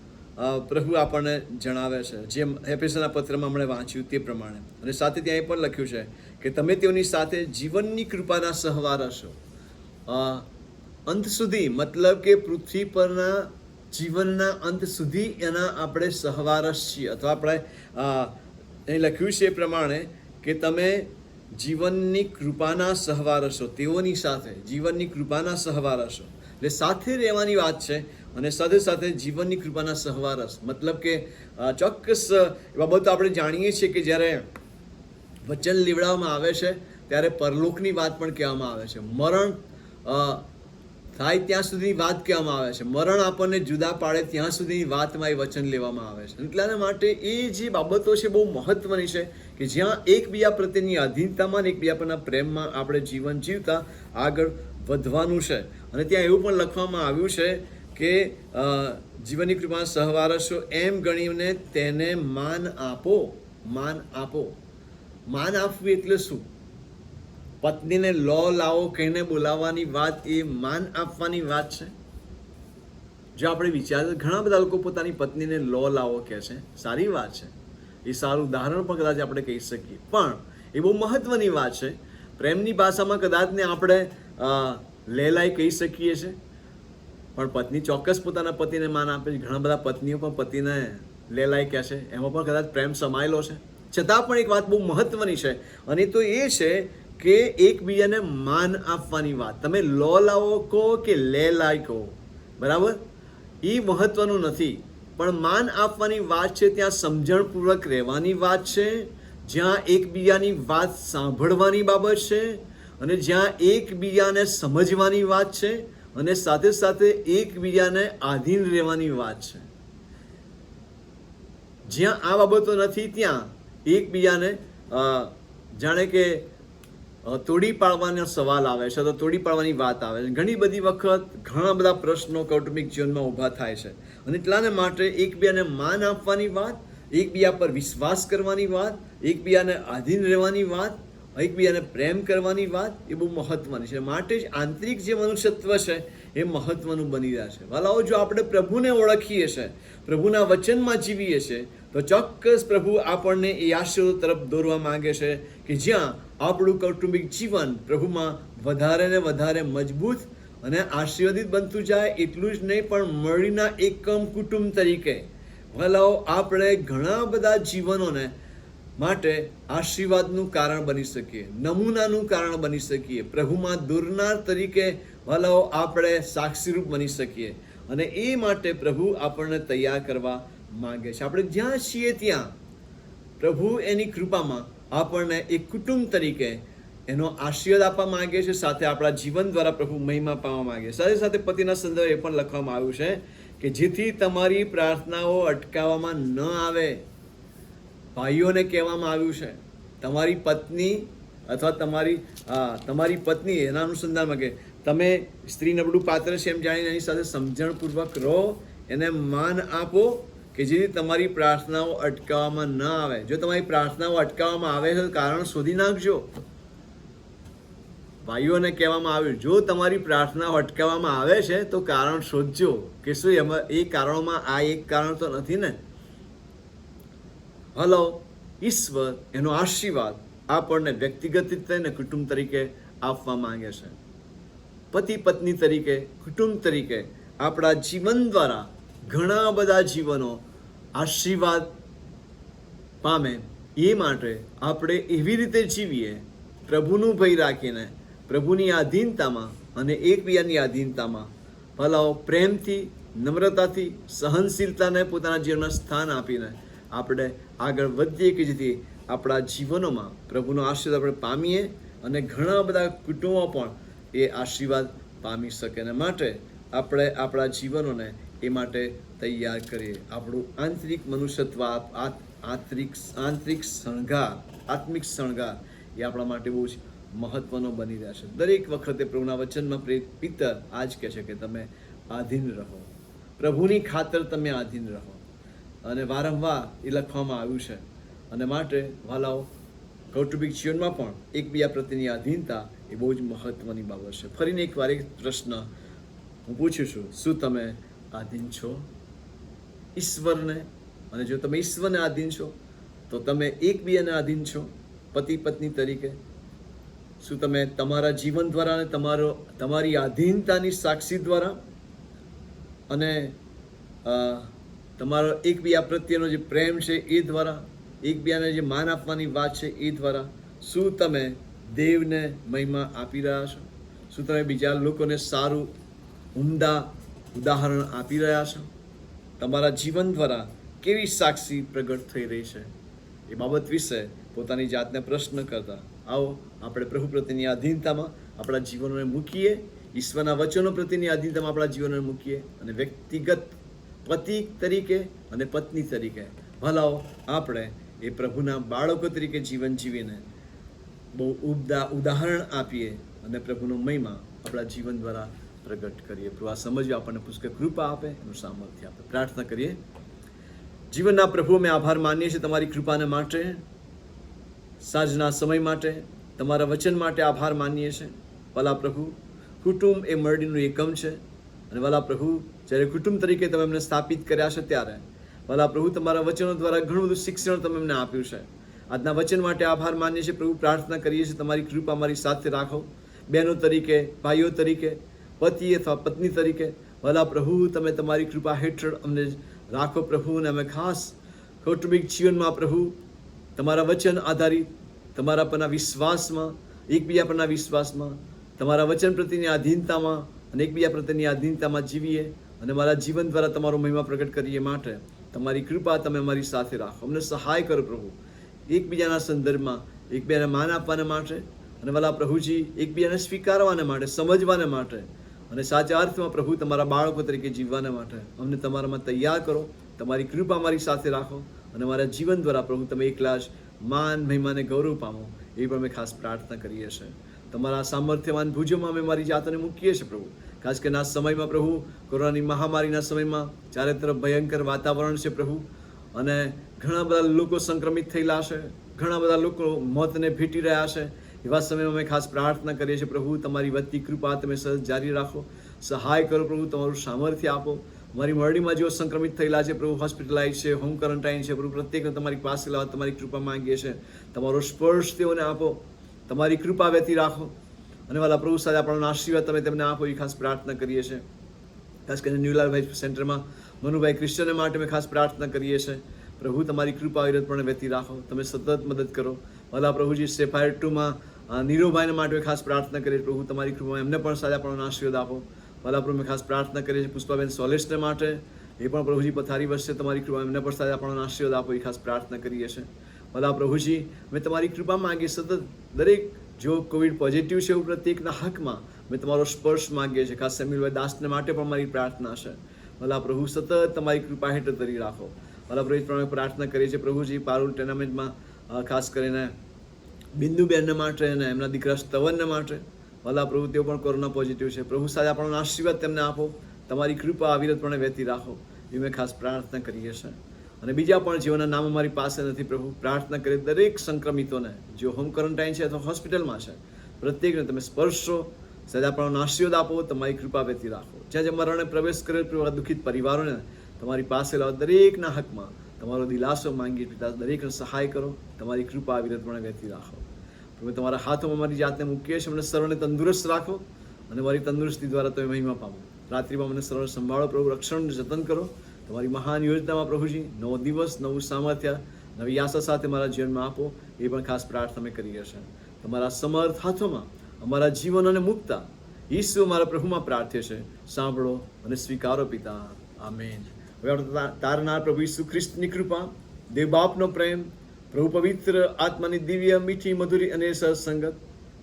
પ્રભુ આપણને જણાવે છે, જેમ એફેસોના પત્રમાં આપણે વાંચ્યું તે પ્રમાણે. અને સાથે ત્યાં એ પણ લખ્યું છે કે તમે તેઓની સાથે જીવનની કૃપાના સહવારસો અંત સુધી, મતલબ કે પૃથ્વી પરના જીવનના અંત સુધી એના આપણે સહવારસ છીએ. અથવા આપણે અહીં લખ્યું છે એ પ્રમાણે કે તમે જીવનની કૃપાના સહવારસો, તેઓની સાથે જીવનની કૃપાના સહવારસો. એટલે સાથે રહેવાની વાત છે અને સાથે સાથે જીવનની કૃપાના સહવારસ, મતલબ કે ચોક્કસ બાબતો આપણે જાણીએ છીએ કે જ્યારે વચન લીવડાવવામાં આવે છે ત્યારે પરલોકની વાત પણ કહેવામાં આવે છે, મરણ થાય ત્યાં સુધીની વાત કહેવામાં આવે છે, મરણ આપણને જુદા પાડે ત્યાં સુધીની વાતમાં એ વચન લેવામાં આવે છે. એટલાના માટે એ જે બાબતો છે બહુ મહત્વની છે કે જ્યાં એકબીજા પ્રત્યેની આધીનતામાં અને એકબીજા પરના પ્રેમમાં આપણે જીવન જીવતા આગળ વધવાનું છે. અને ત્યાં એવું પણ લખવામાં આવ્યું છે કે જીવનની કૃપાના સહવારસો એમ ગણીને તેને માન આપો. માન આપો, માન આપવું એટલે શું? પત્નીને લો લાવો કહીને બોલાવવાની વાત એ માન આપવાની વાત છે? જો આપણે વિચારીએ તો ઘણા બધા લોકો પોતાની પત્નીને લો લાવો કહે છે, સારી વાત છે, એ સારું ઉદાહરણ પણ કદાચ આપણે કહી શકીએ, પણ એ બહુ મહત્વની વાત છે. પ્રેમની ભાષામાં કદાચને આપણે લેલાઈ કહી શકીએ છીએ, પણ પત્ની ચોક્કસ પોતાના પતિને માન આપે છે. ઘણા બધા પત્નીઓ પણ પતિને લેલાઈ કહે છે, એમાં પણ કદાચ પ્રેમ સમાયેલો છે. છતાં પણ એક વાત બહુ મહત્વની છે અને તો એ છે કે એકબીજાને માન આપવાની વાત. તમે લો લાવો કહો કે લેલાઈ કહો, બરાબર, એ મહત્વનું નથી, પણ માન આપવાની વાત છે. ત્યાં સમજણપૂર્વક રહેવાની વાત છે, જ્યાં એકબીજાની વાત સાંભળવાની બાબત છે અને જ્યાં એકબીજાને સમજવાની વાત છે અને સાથે સાથે એકબીજાને આધીન રહેવાની વાત છે. જ્યાં આ બાબતો નથી ત્યાં એકબીજાને જાણે કે તોડી પાડવાનો સવાલ આવે છે, તો તોડી પાડવાની વાત આવે છે. ઘણી બધી વખત ઘણા બધા પ્રશ્નો કૌટુંબિક જીવનમાં ઊભા થાય છે અને એટલાને માટે એકબીજાને માન આપવાની વાત, એકબીજા પર વિશ્વાસ કરવાની વાત, એકબીજાને આધીન રહેવાની વાત, એકબીજાને પ્રેમ કરવાની વાત એ બહુ મહત્વની છે. માટે જ આંતરિક જે મનુષ્યત્વ છે એ મહત્વનું બની રહ્યા છે. વાલાઓ, જો આપણે પ્રભુને ઓળખીએ છીએ, પ્રભુના વચનમાં જીવીએ છીએ, તો ચોક્કસ પ્રભુ આપણને એ આશીર્વાદ તરફ દોરવા માંગે છે કે જ્યાં આપણું કૌટુંબિક જીવન પ્રભુમાં વધારે ને વધારે મજબૂત અને આશીર્વાદિત બનતું જાય. એટલું જ નહીં, પણ મળીના એકમ કુટુંબ તરીકે વાલાઓ આપણે ઘણા બધા જીવનોને માટે આશીર્વાદનું કારણ બની શકીએ, નમૂનાનું કારણ બની શકીએ, પ્રભુમાં દોરનાર તરીકે વાલાઓ આપણે સાક્ષીરૂપ બની શકીએ. અને એ માટે પ્રભુ આપણને તૈયાર કરવા માંગે છે. આપણે જ્યાં છીએ ત્યાં પ્રભુ એની કૃપામાં આપણને એક કુટુંબ તરીકે એનો આશીર્વાદ આપવા માંગે છે. સાથે આપણા જીવન દ્વારા પ્રભુ મહિમા પામવા માંગે છે. સાથે સાથે પતિના સંદર્ભે એ પણ લખવામાં આવ્યું છે કે જેથી તમારી પ્રાર્થનાઓ અટકાવવામાં ન આવે. ભાઈઓને કહેવામાં આવ્યું છે, તમારી પત્ની અથવા તમારી પત્ની એના અનુસંધાનમાં કે તમે સ્ત્રી નબળું પાત્ર છે એમ જાણીને એની સાથે સમજણપૂર્વક રહો, એને માન આપો કે જેથી તમારી પ્રાર્થનાઓ અટકાવવામાં ન આવે. જો તમારી પ્રાર્થનાઓ અટકાવવામાં આવે છે તો કારણ શોધી નાખજો. ભાઈઓને કહેવામાં આવ્યું, જો તમારી પ્રાર્થનાઓ અટકાવવામાં આવે છે તો કારણ શોધજો કે શું એ કારણોમાં આ એક કારણ તો નથી ને. હલો, ઈશ્વર એનો આશીર્વાદ આપણને વ્યક્તિગત રીતે અને કુટુંબ તરીકે આપવા માંગે છે. પતિ પત્ની તરીકે, કુટુંબ તરીકે આપણા જીવન દ્વારા ઘણા બધા જીવનો આશીર્વાદ પામે. એ માટે આપણે એવી રીતે જીવીએ, પ્રભુનું ભય રાખીને, પ્રભુની આધીનતામાં અને એકબીજાની આધીનતામાં, ભલાઓ પ્રેમથી, નમ્રતાથી, સહનશીલતાને પોતાના જીવનમાં સ્થાન આપીને આપણે આગળ વધીએ કે જેથી આપણા જીવનોમાં પ્રભુનો આશીર્વાદ આપણે પામીએ અને ઘણા બધા કુટુંબો પણ એ આશીર્વાદ પામી શકે. અને માટે આપણે આપણા જીવનોને એ માટે તૈયાર કરીએ. આપણું આંતરિક મનુષ્યત્વ, આંતરિક શણગાર, આત્મિક શણગાર એ આપણા માટે બહુ જ મહત્વનો બની રહ્યા છે. દરેક વખતે પ્રભુના વચનમાં પિતર આ જ કહે છે કે તમે આધીન રહો, પ્રભુની ખાતર તમે આધીન રહો. અને વારંવાર એ લખવામાં આવ્યું છે. અને માટે વાલાઓ કૌટુંબિક જીવનમાં પણ એકબીજા પ્રત્યેની આધીનતા એ બહુ જ મહત્વની બાબત છે. ફરીને એકવાર એક પ્રશ્ન હું પૂછું છું, શું તમે આધીન છો ઈશ્વરને? અને જો તમે ઈશ્વરને આધીન છો તો તમે એકબીજાને આધીન છો પતિ પત્ની તરીકે? શું તમે તમારા જીવન દ્વારા અને તમારી આધીનતાની સાક્ષી દ્વારા અને તમારો એકબીજા પ્રત્યેનો જે પ્રેમ છે એ દ્વારા, એકબીજાને જે માન આપવાની વાત છે એ દ્વારા શું તમે દેવને મહિમા આપી રહ્યા છો? શું તમે બીજા લોકોને સારું ઉમદા ઉદાહરણ આપી રહ્યા છો. તમારા જીવન દ્વારા કેવી સાક્ષી પ્રગટ થઈ રહી છે એ બાબત વિશે પોતાની જાતને પ્રશ્ન કરતા આવો આપણે પ્રભુ પ્રત્યેની આધીનતામાં આપણા જીવનોને મૂકીએ, ઈશ્વરના વચનો પ્રત્યેની આધીનતામાં આપણા જીવનોને મૂકીએ અને વ્યક્તિગત પતિ તરીકે અને પત્ની તરીકે ભલાઓ આપણે એ પ્રભુના બાળકો તરીકે જીવન જીવીને બહુ ઉદાહરણ આપીએ અને પ્રભુનો મહિમા આપણા જીવન દ્વારા પ્રગટ કરીએ. પ્રભુ આ સમજવા આપણને પુષ્કળ કૃપા આપે, એનું સામર્થ્ય આપે. પ્રાર્થના કરીએ. જીવનના પ્રભુ, અમે આભાર માનીએ છીએ તમારી કૃપાને માટે, સાંજના સમય માટે, તમારા વચન માટે આભાર માનીએ છીએ. ભલા પ્રભુ, કુટુંબ એ મળીનું એકમ છે અને ભલા પ્રભુ, જ્યારે કુટુંબ તરીકે તમે એમને સ્થાપિત કર્યા છે ત્યારે ભલા પ્રભુ તમારા વચનો દ્વારા ઘણું બધું શિક્ષણ તમે એમને આપ્યું છે. આજના વચન માટે આભાર માનીએ છીએ પ્રભુ. પ્રાર્થના કરીએ છીએ તમારી કૃપા મારી સાથે રાખો, બહેનો તરીકે, ભાઈઓ તરીકે, પતિ અથવા પત્ની તરીકે. ભલા પ્રભુ, તમે તમારી કૃપા હેઠળ અમને રાખો પ્રભુ. અને અમે ખાસ કૌટુંબિક જીવનમાં પ્રભુ તમારા વચન આધારિત, તમારા પરના વિશ્વાસમાં, એકબીજા પરના વિશ્વાસમાં, તમારા વચન પ્રત્યેની આધીનતામાં અને એકબીજા પ્રત્યેની આધીનતામાં જીવીએ અને મારા જીવન દ્વારા તમારો મહિમા પ્રગટ કરીએ. માટે તમારી કૃપા તમે અમારી સાથે રાખો, અમને સહાય કરો પ્રભુ, એકબીજાના સંદર્ભમાં એકબીજાને માન આપવાને માટે અને ભલા પ્રભુજી એકબીજાને સ્વીકારવાને માટે, સમજવાને માટે અને સાચા અર્થમાં પ્રભુ તમારા બાળકો તરીકે જીવવાને માટે અમને તમારામાં તૈયાર કરો. તમારી કૃપા મારી સાથે રાખો અને મારા જીવન દ્વારા પ્રભુ તમે એકલા જ માન, મહિમાને ગૌરવ પામો, એ પણ અમે ખાસ પ્રાર્થના કરીએ છીએ. તમારા સામર્થ્યવાન ભુજોમાં અમે મારી જાતને મૂકીએ છીએ પ્રભુ. ખાસ કરીને આ સમયમાં પ્રભુ, કોરોનાની મહામારીના સમયમાં ચારે તરફ ભયંકર વાતાવરણ છે પ્રભુ, અને ઘણા બધા લોકો સંક્રમિત થયેલા છે, ઘણા બધા લોકો મોતને ભેટી રહ્યા છે. એવા સમયમાં અમે ખાસ પ્રાર્થના કરીએ છીએ પ્રભુ, તમારી વધતી કૃપા તમે સહજ જારી રાખો, સહાય કરો પ્રભુ, તમારું સામર્થ્ય આપો. મારી મંડળીમાં જેઓ સંક્રમિત થયેલા છે પ્રભુ, હોસ્પિટલાઇઝ છે, હોમ ક્વોરન્ટાઇન છે પ્રભુ, પ્રત્યેકને તમારી પાસે લાવો, તમારી કૃપા માંગીએ છીએ. તમારો સ્પર્શ તેઓને આપો, તમારી કૃપા વહેતી રાખો અને વાલા પ્રભુ સાથે આપણો આશીર્વાદ તમે તેમને આપો, એ ખાસ પ્રાર્થના કરીએ છીએ. ખાસ કરીને ન્યુલાલભાઈ સેન્ટરમાં મનુભાઈ ક્રિશ્ચને માટે અમે ખાસ પ્રાર્થના કરીએ છીએ પ્રભુ, તમારી કૃપા વિરતપણે વહેતી રાખો, તમે સતત મદદ કરો. વાલા પ્રભુજી સેફાયર 2માં નીરુભાઈને માટે ખાસ પ્રાર્થના કરીએ પ્રભુ, તમારી કૃપા એમને પણ સાથે આપણો આશીર્વાદ આપો. વાલા પ્રભુ ખાસ પ્રાર્થના કરીએ છીએ પુષ્પાબેન સોલેશને માટે, એ પણ પ્રભુજી પથારી વચ્ચે તમારી કૃપા એમને પણ સાથે આપણો આશીર્વાદ આપો, એ ખાસ પ્રાર્થના કરીએ છીએ. ભલા પ્રભુજી, અમે તમારી કૃપા માંગીએ સતત. દરેક જો કોવિડ પોઝિટિવ છે એવું પ્રત્યેકના હકમાં અમે તમારો સ્પર્શ માંગીએ છીએ. ખાસ સમીરભાઈ દાસને માટે પણ મારી પ્રાર્થના છે. ભલા પ્રભુ, સતત તમારી કૃપા હેઠળ ધરી રાખો. ભલા પ્રભુ પ્રમાણે પ્રાર્થના કરીએ છીએ પ્રભુજી, પારુલ ટુર્નામેન્ટમાં ખાસ કરીને બિંદુબેનને માટે અને એમના દીકરા સ્તવનને માટે. ભલા પ્રભુ, તેઓ પણ કોરોના પોઝિટિવ છે પ્રભુ, સાથે આપણો આશીર્વાદ તેમને આપો, તમારી કૃપા અવિરતપણે વહેતી રાખો, એ મેં ખાસ પ્રાર્થના કરીએ છીએ. અને બીજા પણ જેઓના નામ અમારી પાસે નથી પ્રભુ, પ્રાર્થના કરીએ દરેક સંક્રમિતોને જેઓ હોમ ક્વોરન્ટાઇન છે અથવા હોસ્પિટલમાં છે, પ્રત્યેકને તમે સ્પર્શો, સદા આપણો આશીર્વાદ આપો, તમારી કૃપા વહેતી રાખો. જ્યાં જ્યાં મરણે પ્રવેશ કરે દુઃખિત પરિવારોને તમારી પાસે લાવો, દરેકના હકમાં તમારો દિલાસો માંગીએ પિતા, દરેકને સહાય કરો, તમારી કૃપા વિરતપણે વહેતી રાખો. તમે તમારા હાથોમાં મારી જાતને મૂકીએ છીએ, મને સર્વને તંદુરસ્ત રાખો અને મારી તંદુરસ્તી દ્વારા તમે મહિમા પામો. રાત્રિમાં મને સર્વને સંભાળો પ્રભુ, રક્ષણ જતન કરો. તમારી મહાન યોજનામાં પ્રભુજી નવો દિવસ, નવું સામર્થ્ય, નવી આશા સાથે મારા જીવનમાં આપો, એ પણ ખાસ પ્રાર્થના અમે કરીએ છીએ. તમારા સમર્થ હાથોમાં અમારા જીવનોને મૂકતા ઈસુ અમારા પ્રભુમાં પ્રાર્થે છે, સાંભળો અને સ્વીકારો પિતા. આમેન. હવે આપણે તારનાર પ્રભુ ઈસુ ખ્રિસ્તની કૃપા, દેવ બાપનો પ્રેમ, પ્રભુ પવિત્ર આત્માની દિવ્ય મીઠી મધુરી અને સત્સંગત,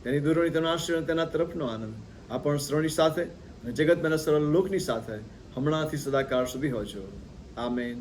તેની દૂરોની તેનો આશીર્વાદ, તેના તરફનો આનંદ આપણ શ્રોણી સાથે અને જગતના સર્વ લોકની સાથે હમણાંથી સદાકાળ સુધી હોજો. આમેન.